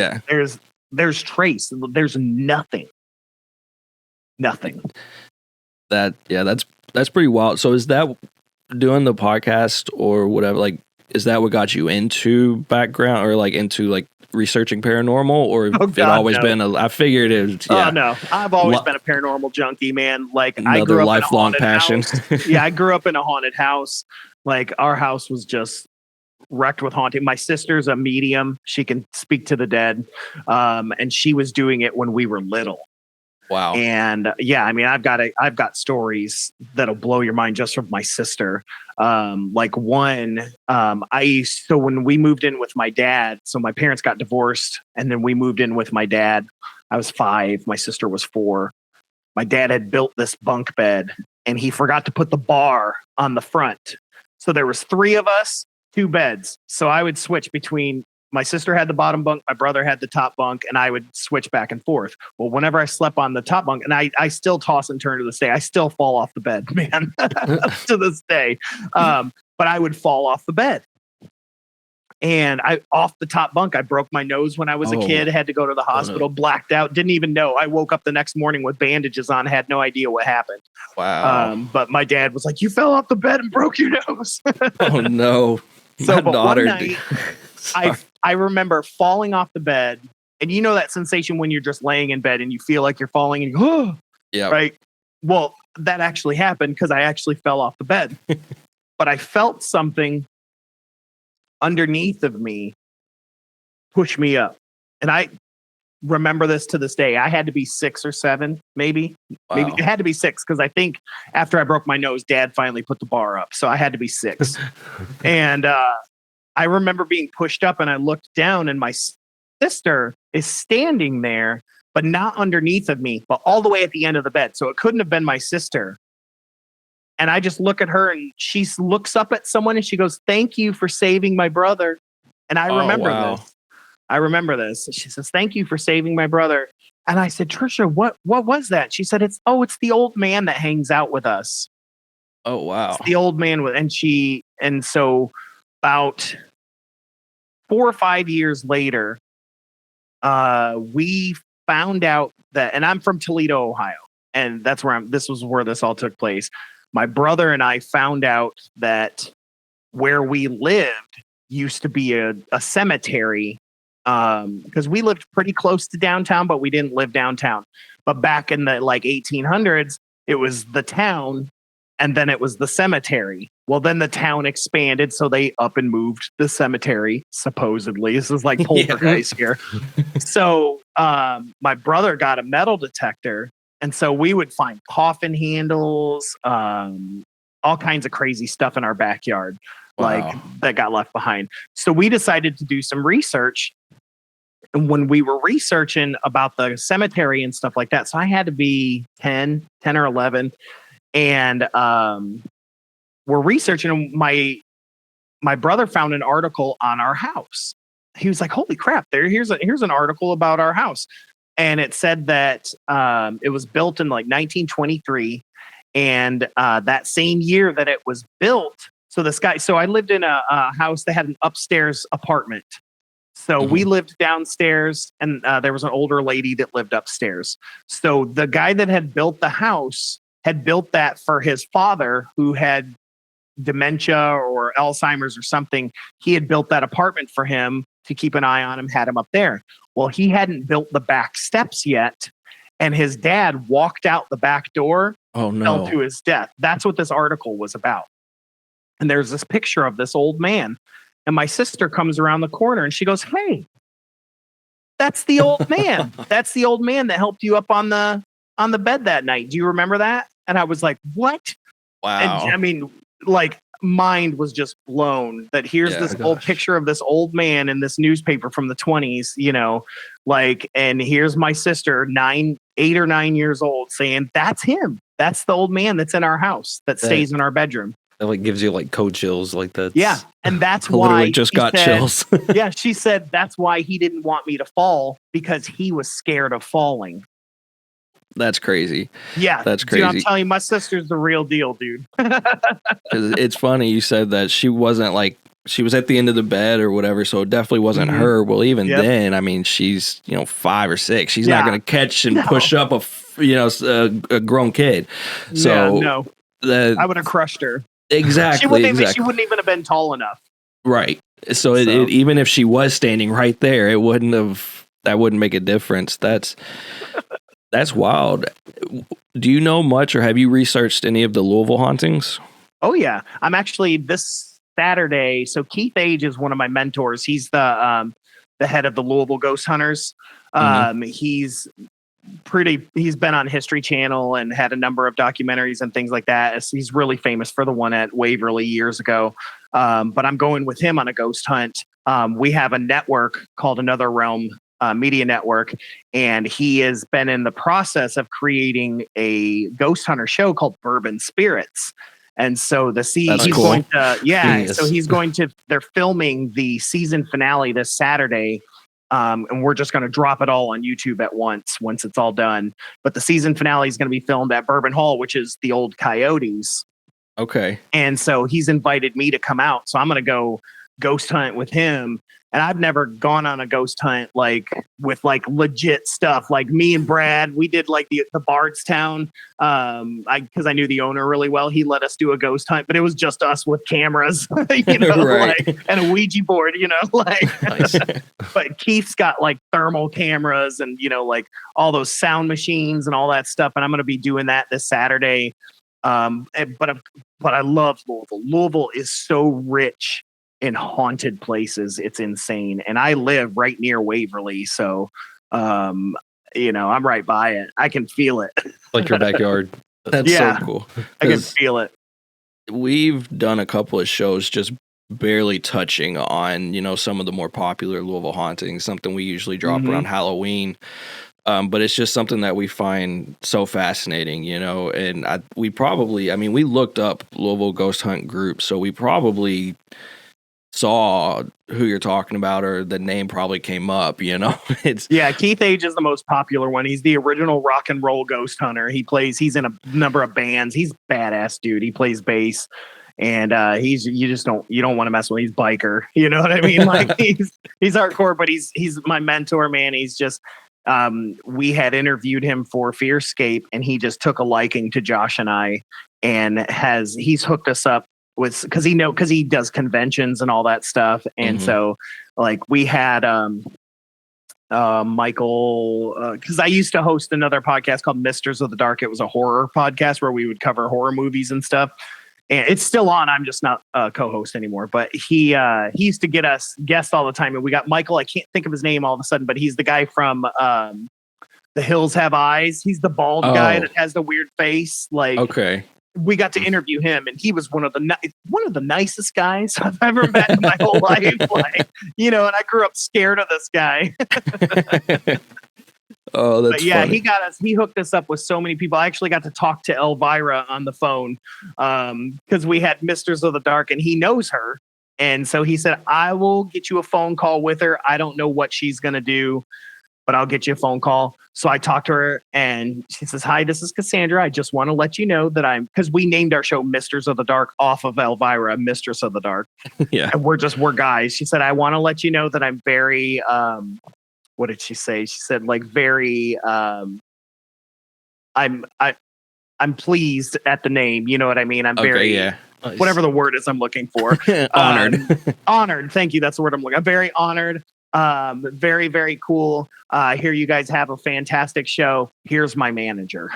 there's trace. There's nothing. That's pretty wild. So is that doing the podcast or whatever? Like, is that what got you into background or like into like researching paranormal, or it always been I figured it was, Oh no, I've always been a paranormal junkie, man. Like another I grew up lifelong in a passion. Yeah, I grew up in a haunted house. Like our house was just wrecked with haunting. My sister's a medium. She can speak to the dead. And she was doing it when we were little. Wow. And yeah, I mean, I've got stories that'll blow your mind just from my sister. Like one, so when we moved in with my dad, so my parents got divorced and then we moved in with my dad. I was 5. My sister was 4. My dad had built this bunk bed and he forgot to put the bar on the front. So there was 3 of us, 2 beds. So I would switch between, my sister had the bottom bunk, my brother had the top bunk, and I would switch back and forth. Well, whenever I slept on the top bunk, and I still toss and turn to this day, I still fall off the bed, man, to this day. But I would fall off the bed. And off the top bunk, I broke my nose when I was a kid, had to go to the hospital, blacked out, didn't even know. I woke up the next morning with bandages on, had no idea what happened. Wow. But my dad was like, you fell off the bed and broke your nose. Oh, no. So, but one night, I remember falling off the bed, and you know that sensation when you're just laying in bed and you feel like you're falling and you go, oh, yeah, right. Well, that actually happened because I actually fell off the bed, but I felt something underneath of me push me up, and I remember this to this day. I had to be 6 or 7, maybe. Maybe it had to be 6 because I think after I broke my nose, Dad finally put the bar up, so I had to be 6. And I remember being pushed up, and I looked down, and my sister is standing there, but not underneath of me, but all the way at the end of the bed. So it couldn't have been my sister. And I just look at her, and she looks up at someone, and she goes, "Thank you for saving my brother." And I remember this. I remember this. She says, "Thank you for saving my brother." And I said, "Trisha, what was that?" She said, it's the old man that hangs out with us. Oh, wow. It's the old man and so about 4 or 5 years later, we found out that, and I'm from Toledo, Ohio, and that's where this was where this all took place. My brother and I found out that where we lived used to be a cemetery, because we lived pretty close to downtown, but we didn't live downtown. But back in the like 1800s, it was the town, and then it was the cemetery. Well, then the town expanded, so they up and moved the cemetery, supposedly. This is like poltergeist here. So my brother got a metal detector, and so we would find coffin handles, all kinds of crazy stuff in our backyard, like Wow. that got left behind. So we decided to do some research. And when we were researching about the cemetery and stuff like that, so I had to be 10 or 11. And we're researching, and my brother found an article on our house. He was like, holy crap, here's an article about our house. And it said that it was built in like 1923. And that same year that it was built, so I lived in a house that had an upstairs apartment. So we lived downstairs, and there was an older lady that lived upstairs. So the guy that had built the house had built that for his father, who had dementia or Alzheimer's or something. He had built that apartment for him to keep an eye on him, had him up there. Well, he hadn't built the back steps yet, and his dad walked out the back door, fell to his death. That's what this article was about. And there's this picture of this old man. And my sister comes around the corner and she goes, hey, that's the old man. That's the old man that helped you up on the bed that night. Do you remember that? And I was like, what? Wow. And I mean, like, mind was just blown that here's this old picture of this old man in this newspaper from the 20s, like, and here's my sister, 8 or 9 years old, saying, that's him. That's the old man that's in our house that stays in our bedroom. That like gives you like cold chills, like that. Yeah, and that's I why literally just got chills. Yeah, she said that's why he didn't want me to fall, because he was scared of falling. That's crazy. Yeah, that's crazy. Dude, I'm telling you, my sister's the real deal, dude. It's funny you said that she wasn't like, she was at the end of the bed or whatever, so it definitely wasn't her. Well, even then, I mean, she's 5 or 6. She's not going to catch and push up a grown kid. So no, I would have crushed her. Exactly. She wouldn't even have been tall enough. Right. So it, even if she was standing right there, that wouldn't make a difference. That's wild. Do you know much, or have you researched any of the Louisville hauntings? Oh yeah, I'm actually this Saturday. So Keith Age is one of my mentors. He's the head of the Louisville Ghost Hunters. He's been on History Channel and had a number of documentaries and things like that. He's really famous for the one at Waverly years ago. But I'm going with him on a ghost hunt. We have a network called Another Realm Media Network, and he has been in the process of creating a ghost hunter show called Bourbon Spirits. And so they're filming the season finale this Saturday. And we're just going to drop it all on YouTube at once it's all done. But the season finale is going to be filmed at Bourbon Hall, which is the old Coyotes. Okay. And so he's invited me to come out. So I'm going to go ghost hunt with him. And I've never gone on a ghost hunt with legit stuff. Like me and Brad, we did like the Bardstown. Because I knew the owner really well. He let us do a ghost hunt, but it was just us with cameras, and a Ouija board, Nice. But Keith's got like thermal cameras and like all those sound machines and all that stuff. And I'm going to be doing that this Saturday. But I love Louisville. Louisville is so rich in haunted places. It's insane. And I live right near Waverly. So, I'm right by it. I can feel it. Like your backyard. That's so cool. I can feel it. We've done a couple of shows just barely touching on, some of the more popular Louisville hauntings, something we usually drop around Halloween. But it's just something that we find so fascinating, and we looked up Louisville Ghost Hunt groups. So we probably saw who you're talking about, or the name probably came up, Keith Age is the most popular one. He's the original rock and roll ghost hunter. He's in a number of bands. He's badass dude. He plays bass, and you don't want to mess with him. He's biker, you know what I mean? Like he's hardcore, but he's my mentor, man. He's just we had interviewed him for Fearscape, and he just took a liking to Josh and I, and he's hooked us up with, because he does conventions and all that stuff. And so like we had Michael, because I used to host another podcast called Misters of the Dark. It was a horror podcast where we would cover horror movies and stuff. And it's still on. I'm just not a co-host anymore. But he used to get us guests all the time. And we got Michael. I can't think of his name all of a sudden, but he's the guy from The Hills Have Eyes. He's the bald guy that has the weird face. Like, okay. we got to interview him, and he was one of the nicest guys I've ever met in my whole life. Like, and I grew up scared of this guy. Oh, that's but yeah, funny. he hooked us up with so many people. I actually got to talk to Elvira on the phone because we had Misters of the Dark, and he knows her. And so he said, I will get you a phone call with her. I don't know what she's going to do, but I'll get you a phone call. So I talked to her, and she says, hi, this is Cassandra. I just want to let you know that because we named our show Misters of the Dark off of Elvira, Mistress of the Dark. Yeah. And we're guys. She said, I want to let you know that I'm very, what did she say? She said, like, very, I'm pleased at the name. You know what I mean? I'm very, whatever the word is I'm looking for. Honored. Honored. Thank you. That's the word I'm looking. I'm very honored. Very, very cool. I hear you guys have a fantastic show. Here's my manager.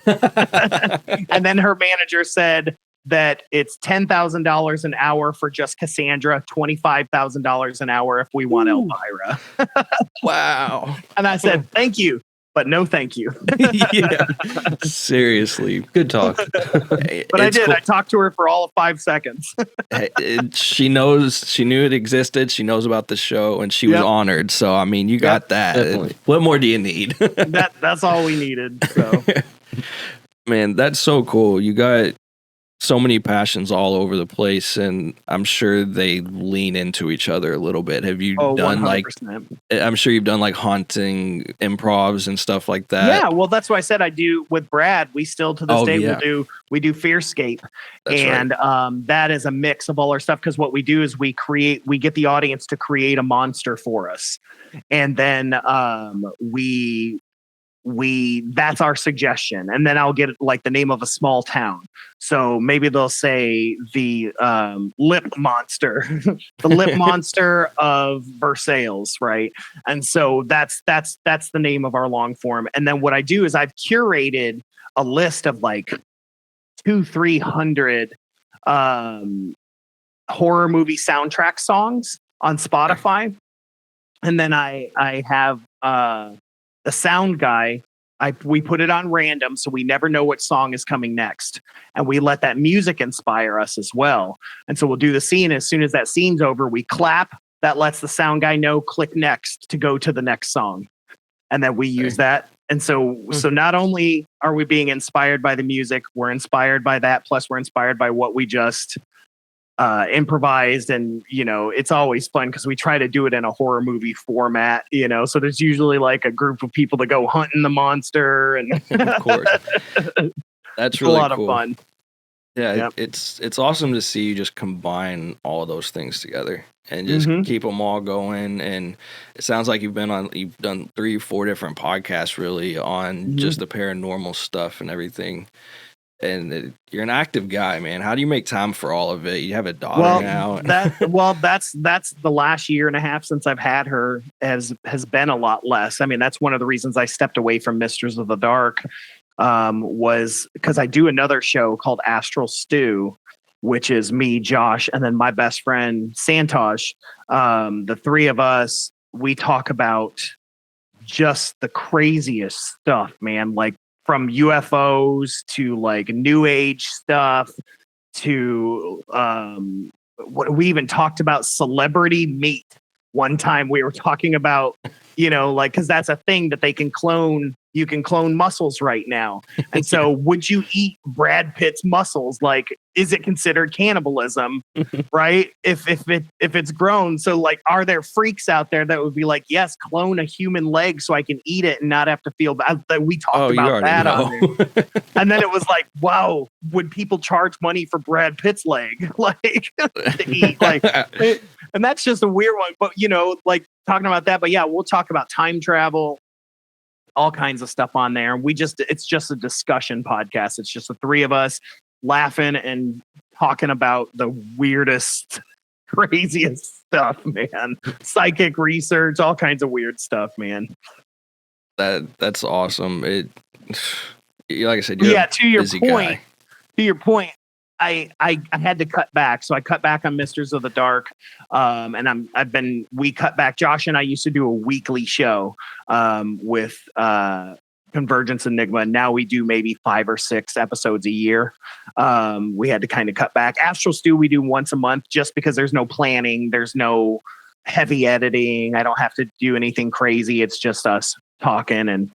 And then her manager said that it's $10,000 an hour for just Cassandra, $25,000 an hour if we want Elvira. Wow. And I said, thank you, but no thank you. Yeah. Seriously. Good talk. But I did. Cool. I talked to her for all of 5 seconds. She knew it existed. She knows about the show, and she was honored. So, I mean, you got that. Definitely. What more do you need? That's all we needed. So, man, that's so cool. You got so many passions all over the place, and I'm sure they lean into each other a little bit. Have you done 100%. I'm sure you've done like haunting improvs and stuff like that. Yeah, well, that's why I said I do with Brad. We still to this day we do Fearscape, that's and right. That is a mix of all our stuff because what we do is we get the audience to create a monster for us, and then that's our suggestion, and then I'll get like the name of a small town. So maybe they'll say the lip monster, the lip monster of Versailles, right? And so that's the name of our long form. And then what I do is I've curated a list of like 200-300 horror movie soundtrack songs on Spotify, and then I have the sound guy, we put it on random so we never know what song is coming next. And we let that music inspire us as well. And so we'll do the scene. As soon as that scene's over, we clap. That lets the sound guy know, click next to go to the next song. And then we use that. And so not only are we being inspired by the music, we're inspired by that. Plus we're inspired by what we just improvised, and it's always fun because we try to do it in a horror movie format, so there's usually like a group of people that go hunting the monster, and of course that's really a lot cool. of fun. Yeah, it's awesome to see you just combine all those things together and just keep them all going. And it sounds like you've done 3-4 different podcasts really on just the paranormal stuff and everything. And you're an active guy, man. How do you make time for all of it? You have a daughter now. That's the last year and a half since I've had her has been a lot less. I mean, that's one of the reasons I stepped away from Misters of the Dark, was because I do another show called Astral Stew, which is me, Josh, and then my best friend Santosh. The three of us, we talk about just the craziest stuff, man. Like, from UFOs to like new age stuff to what we even talked about celebrity meat. One time we were talking about, like, because that's a thing that they can clone. You can clone muscles right now. And so would you eat Brad Pitt's muscles? Like, is it considered cannibalism? Right? If it's grown. So like, are there freaks out there that would be like, yes, clone a human leg so I can eat it and not have to feel bad? We talked about that on there. And then it was like, wow, would people charge money for Brad Pitt's leg? Like, to eat? Like, and that's just a weird one. But like talking about that, but yeah, we'll talk about time travel, all kinds of stuff on there. It's just a discussion podcast. It's just the three of us laughing and talking about the weirdest, craziest stuff, man. Psychic research, all kinds of weird stuff, man. That's awesome. Like I said, you're to your point, I had to cut back. So I cut back on Misters of the Dark. And we cut back. Josh and I used to do a weekly show with Convergence Enigma. Now we do maybe 5 or 6 episodes a year. We had to kind of cut back. Astral Stew we do once a month just because there's no planning. There's no heavy editing. I don't have to do anything crazy. It's just us talking. And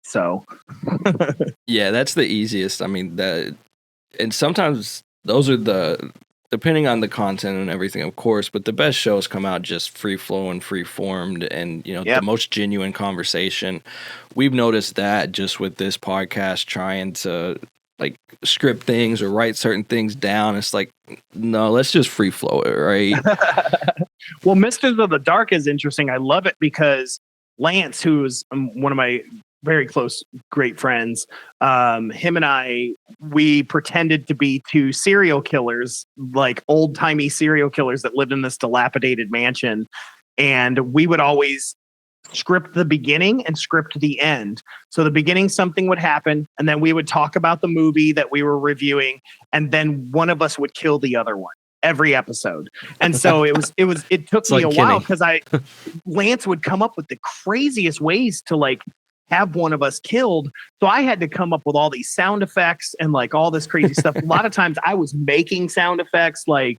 so. Yeah, that's the easiest. I mean, and sometimes those are depending on the content and everything, of course, but the best shows come out just free flowing, free formed, and the most genuine conversation. We've noticed that just with this podcast, trying to like script things or write certain things down. It's like, no, let's just free flow it, right? Well, Misters of the Dark is interesting. I love it because Lance, who's one of my very close, great friends, him and I, we pretended to be 2 serial killers, like old timey serial killers that lived in this dilapidated mansion. And we would always script the beginning and script the end. So the beginning, something would happen, and then we would talk about the movie that we were reviewing, and then one of us would kill the other one every episode. And so it took me a while because Lance would come up with the craziest ways to like have one of us killed. So I had to come up with all these sound effects and like all this crazy stuff. A lot of times I was making sound effects like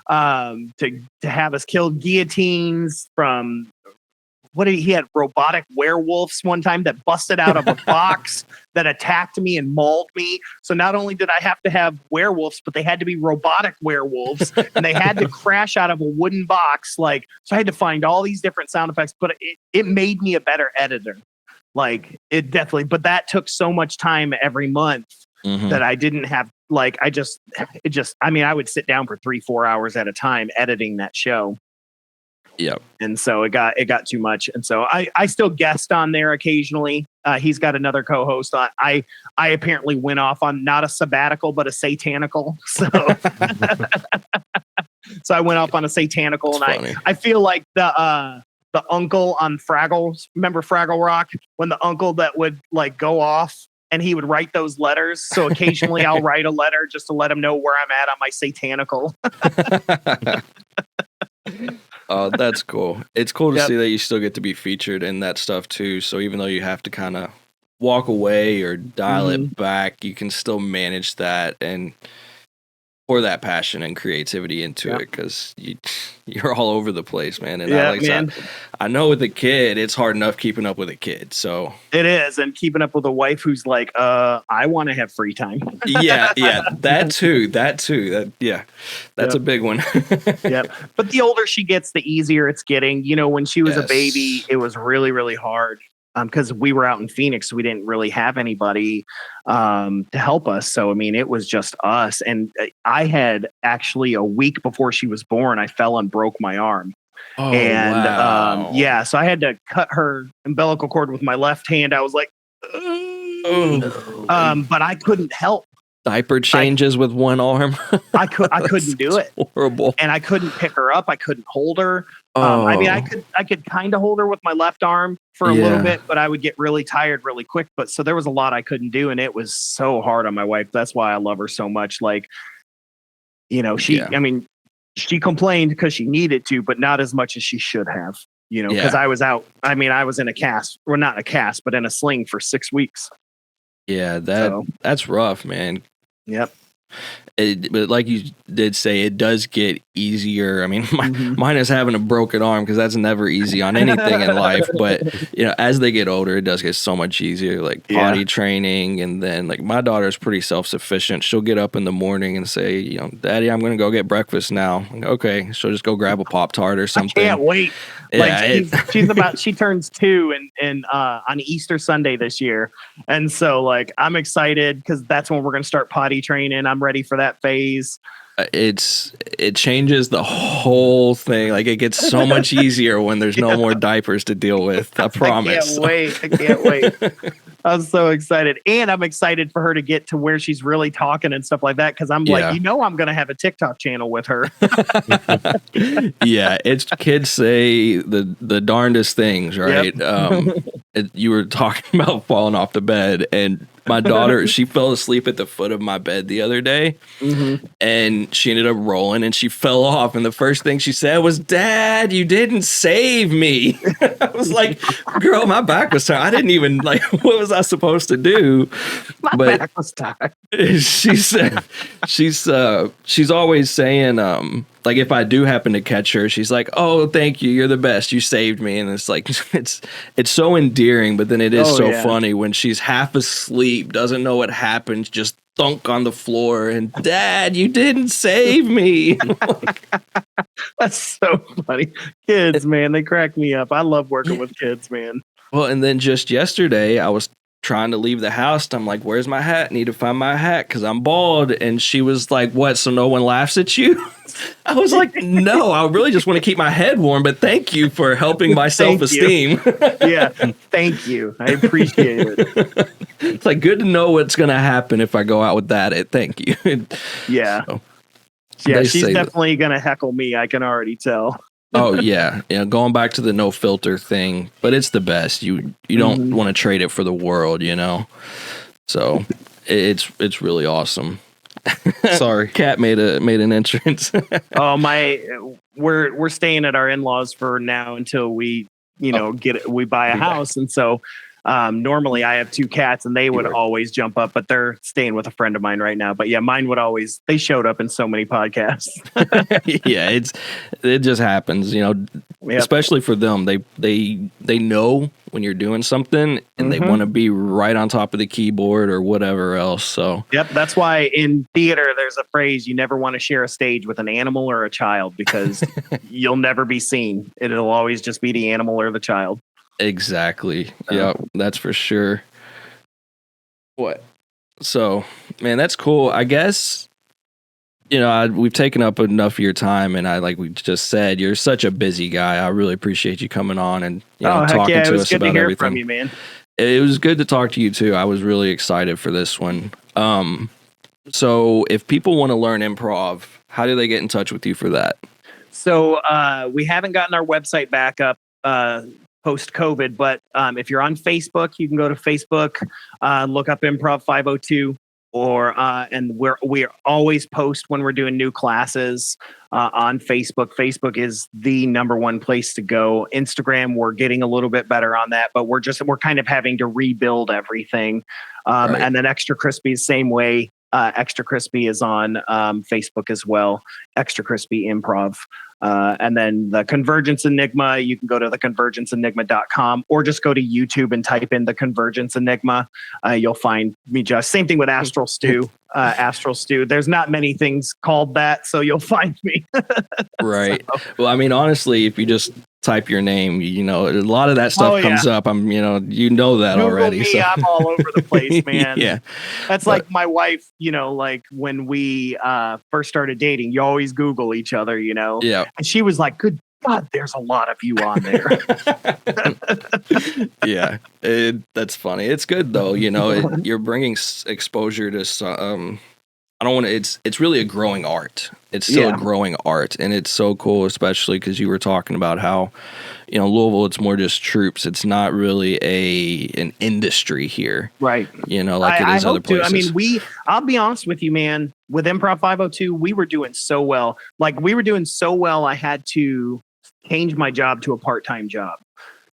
to have us killed. Guillotines from he had robotic werewolves one time that busted out of a box that attacked me and mauled me. So not only did I have to have werewolves, but they had to be robotic werewolves and they had to crash out of a wooden box. Like, so I had to find all these different sound effects, but it made me a better editor. Like it definitely, but that took so much time every month that I didn't have, like, I would sit down for 3-4 hours at a time editing that show. Yep. And so it got too much. And so I still guest on there occasionally. He's got another co-host on. I apparently went off on not a sabbatical, but a satanical. So, so I went off on a satanical. That's and funny. I feel like the uncle on Fraggles, remember Fraggle Rock, when the uncle that would like go off and he would write those letters. So occasionally I'll write a letter just to let him know where I'm at on my satanical. Oh, that's cool. It's cool to see that you still get to be featured in that stuff too. So even though you have to kind of walk away or dial it back, you can still manage that and pour that passion and creativity into it because you're all over the place, man. And I know with a kid, it's hard enough keeping up with a kid. So it is, and keeping up with a wife who's like, I want to have free time. yeah, that too. That's a big one. Yep. But the older she gets, the easier it's getting. You know, when she was a baby, it was really, really hard. Because we were out in Phoenix, we didn't really have anybody to help us. So, I mean, it was just us. And I had actually a week before she was born, I fell and broke my arm. Oh, and wow. So I had to cut her umbilical cord with my left hand. I was like, but I couldn't help. Diaper changes with one arm. I couldn't do it. Horrible. And I couldn't pick her up. I couldn't hold her. I mean, I could kind of hold her with my left arm for a little bit, but I would get really tired really quick. But so there was a lot I couldn't do, and it was so hard on my wife. That's why I love her so much. Like, you know, she complained because she needed to, but not as much as she should have. You know, because I was out. I mean, I was in a cast, well, not a cast, but in a sling for 6 weeks. Yeah, that's rough, man. Yep. But like you did say, it does get easier. I mean, mine is having a broken arm because that's never easy on anything in life. But, you know, as they get older, it does get so much easier, like potty training. And then, like, my daughter's pretty self-sufficient. She'll get up in the morning and say, you know, Daddy, I'm going to go get breakfast now. Like, okay. She'll just go grab a Pop-Tart or something. I can't wait. Yeah, like she turns 2 and on Easter Sunday this year. And so like, I'm excited because that's when we're going to start potty training. I'm ready for that phase. It changes the whole thing. Like it gets so much easier when there's no more diapers to deal with. I promise. I can't wait. I'm so excited. And I'm excited for her to get to where she's really talking and stuff like that. Cause I'm like, you know, I'm going to have a TikTok channel with her. Yeah. It's kids say the darndest things, right? You were talking about falling off the bed, and my daughter, she fell asleep at the foot of my bed the other day, and she ended up rolling and she fell off. And the first thing she said was, "Dad, you didn't save me." I was like, "Girl, my back was tired. I didn't even like. What was I supposed to do?" My back was tired. She said she's always saying like if I do happen to catch her, she's like, "Oh, thank you, you're the best, you saved me." And it's like it's so endearing, but then it is funny when she's half asleep, doesn't know what happened, just thunk on the floor and, "Dad, you didn't save me." That's so funny. Kids, man, they crack me up. I love working with kids, man. Well, and then just yesterday I was trying to leave the house. I'm like, "Where's my hat? Need to find my hat because I'm bald." And she was like, "What? So no one laughs at you?" I was like, "No, I really just want to keep my head warm, but thank you for helping my self-esteem." Yeah, thank you. I appreciate it. It's like good to know what's going to happen if I go out with that. Thank you. Yeah. So, yeah, they she's say definitely going to heckle me. I can already tell. Oh yeah, going back to the no filter thing, but it's the best. You don't want to trade it for the world, So it's really awesome. Sorry, Cat made an entrance. Oh, we're staying at our in-laws for now until we we buy a house, and so normally I have two cats and they would always jump up, but they're staying with a friend of mine right now. But yeah, mine would always, they showed up in so many podcasts. Yeah, it just happens, especially for them. They know when you're doing something and they want to be right on top of the keyboard or whatever else. So yep, that's why in theater there's a phrase: you never want to share a stage with an animal or a child because you'll never be seen. It'll always just be the animal or the child. Exactly. Yeah, that's for sure. What? So, man, that's cool. I guess, we've taken up enough of your time, and like we just said, you're such a busy guy. I really appreciate you coming on and talking to us about everything. From you, man. It was good to talk to you too. I was really excited for this one. So if people want to learn improv, how do they get in touch with you for that? So we haven't gotten our website back up post-COVID, but if you're on Facebook, you can go to Facebook, look up Improv 502, and we always post when we're doing new classes on Facebook. Facebook is the number one place to go. Instagram, we're getting a little bit better on that, but we're kind of having to rebuild everything. Right. And then Extra Crispy, same way. Extra Crispy is on Facebook as well. Extra Crispy Improv. And then the Convergence Enigma, you can go to theconvergenceenigma.com or just go to YouTube and type in the Convergence Enigma. You'll find me just. Same thing with Astral Stew. Astral Stew. There's not many things called that, so you'll find me. Right. So. Well, I mean, honestly, if you just type your name, a lot of that stuff comes up. I'm, that Google Me, already. So. I'm all over the place, man. Yeah. That's like my wife, like when we first started dating, you always Google each other, Yeah. And she was like, "Good God, there's a lot of you on there." Yeah, that's funny. It's good though, you're bringing exposure to I don't want to. It's really a growing art. It's still a growing art, and it's so cool, especially because you were talking about how, Louisville, it's more just troops. It's not really an industry here, right? Like it is other places. I mean, I'll be honest with you, man. With Improv 502, we were doing so well. Like we were doing so well, I had to change my job to a part-time job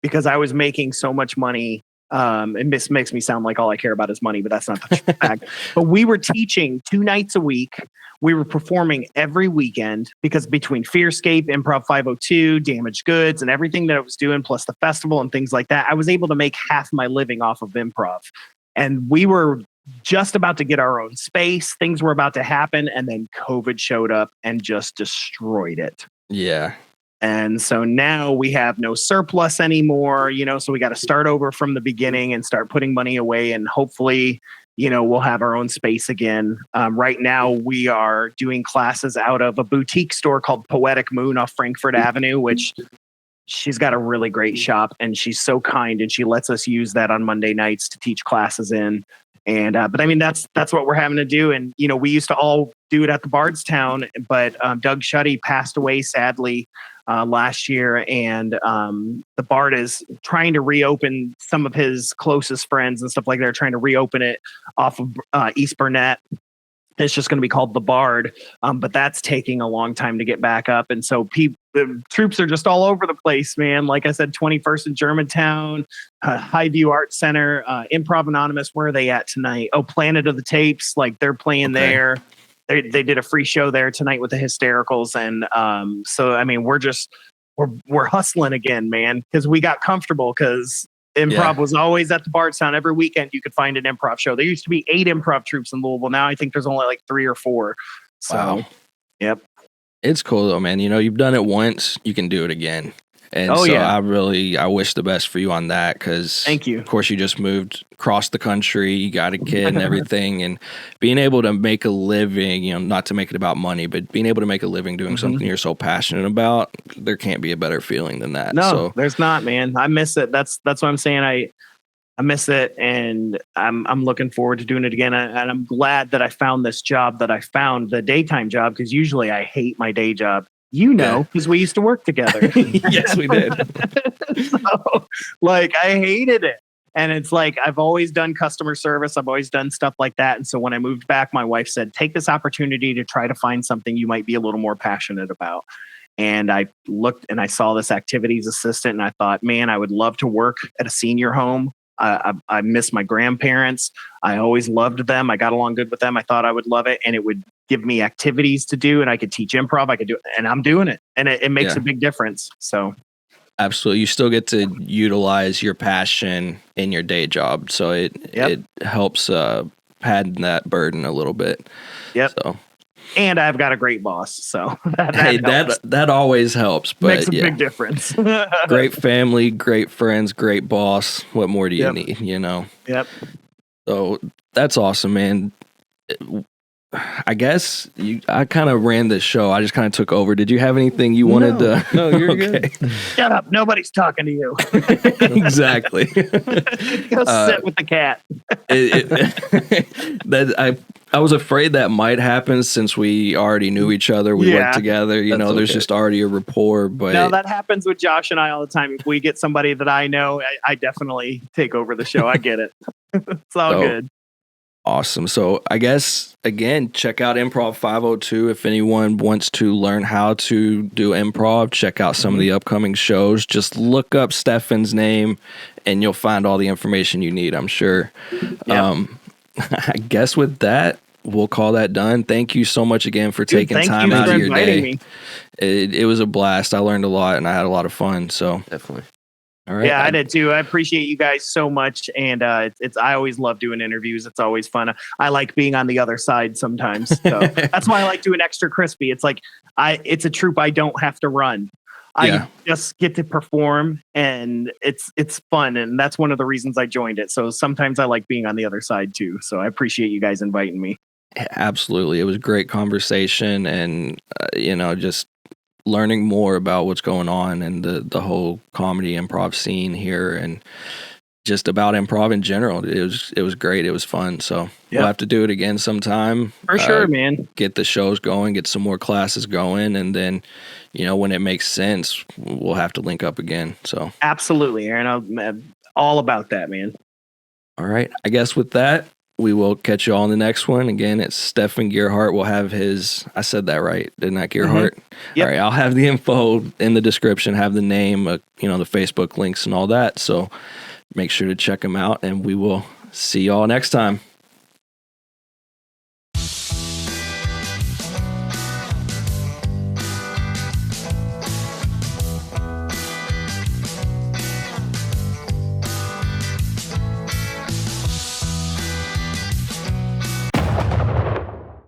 because I was making so much money. And this makes me sound like all I care about is money, but that's not the fact. But we were teaching 2 nights a week. We were performing every weekend because between Fearscape, Improv 502, Damaged Goods, and everything that I was doing, plus the festival and things like that, I was able to make half my living off of improv. And we were just about to get our own space. Things were about to happen. And then COVID showed up and just destroyed it. Yeah. And so now we have no surplus anymore, so we got to start over from the beginning and start putting money away. And hopefully, we'll have our own space again. Right now, we are doing classes out of a boutique store called Poetic Moon off Frankfurt Avenue, which she's got a really great shop and she's so kind and she lets us use that on Monday nights to teach classes in. And but I mean that's what we're having to do. And we used to all do it at the Bardstown, but Doug Shuddy passed away sadly last year, and the Bard is trying to reopen. Some of his closest friends and stuff like that are trying to reopen it off of East Burnett. It's just going to be called the Bard, but that's taking a long time to get back up. And so the troops are just all over the place, man. Like I said, 21st in Germantown, Highview Art Center, Improv Anonymous. Where are they at tonight? Oh, Planet of the Tapes. Like they're playing there. They did a free show there tonight with the Hystericals. And so, I mean, we're hustling again, man, because we got comfortable because Improv was always at the Bardstown. Every weekend you could find an improv show. There used to be 8 improv troops in Louisville. Now I think there's only like 3 or 4. So, wow. Yep. It's cool though, man. You've done it once, you can do it again. And I wish the best for you on that, because thank you. Of course, you just moved across the country, you got a kid and everything, and being able to make a living, not to make it about money, but being able to make a living doing something you're so passionate about, there can't be a better feeling than that. No, there's not, man. I miss it. That's what I'm saying. I miss it, and I'm looking forward to doing it again. And I'm glad that I found this job that I found, the daytime job, because usually I hate my day job. Because we used to work together. Yes, we did. So, I hated it. And it's like, I've always done customer service. I've always done stuff like that. And so when I moved back, my wife said, take this opportunity to try to find something you might be a little more passionate about. And I looked and I saw this activities assistant, and I thought, man, I would love to work at a senior home. I miss my grandparents. I always loved them. I got along good with them. I thought I would love it, and it would give me activities to do, and I could teach improv. I could do it, and I'm doing it, and it makes a big difference. So, absolutely, you still get to utilize your passion in your day job, so it helps pad that burden a little bit. Yep. So. And I've got a great boss, so that always helps. But makes a big difference. Great family, great friends, great boss. What more do you need? Yep. So that's awesome, man. I guess I kind of ran this show. I just kind of took over. Did you have anything you wanted to? No, you're good. Shut up. Nobody's talking to you. Exactly. Go sit with the cat. I was afraid that might happen since we already knew each other. We worked together. There's just already a rapport. But no, that happens with Josh and I all the time. If we get somebody that I know, I definitely take over the show. I get it. It's all good. Awesome. So I guess, again, check out Improv 502. If anyone wants to learn how to do improv, check out some of the upcoming shows. Just look up Stefan's name and you'll find all the information you need, I'm sure. Yep. I guess with that, we'll call that done. Thank you so much again for taking time out of your day. It was a blast. I learned a lot and I had a lot of fun. So definitely. All right. Yeah, I did too. I appreciate you guys so much, and I always love doing interviews. It's always fun. I like being on the other side sometimes. So that's why I like doing Extra Crispy. It's like it's a troop I don't have to run. I just get to perform, and it's fun, and that's one of the reasons I joined it. So sometimes I like being on the other side too. So I appreciate you guys inviting me. Absolutely, it was a great conversation, and just learning more about what's going on and the whole comedy improv scene here, and just about improv in general. It was great. It was fun. So we'll have to do it again sometime. For sure, man. Get the shows going, get some more classes going, and then, when it makes sense, we'll have to link up again. So absolutely, Aaron. I'm all about that, man. All right. I guess with that, we will catch you all in the next one. Again, it's Stefan Gearhart. We'll have I said that right, didn't I, Gearhart? Mm-hmm. Yep. All right, I'll have the info in the description, have the name, the Facebook links and all that. So make sure to check them out, and we will see y'all next time.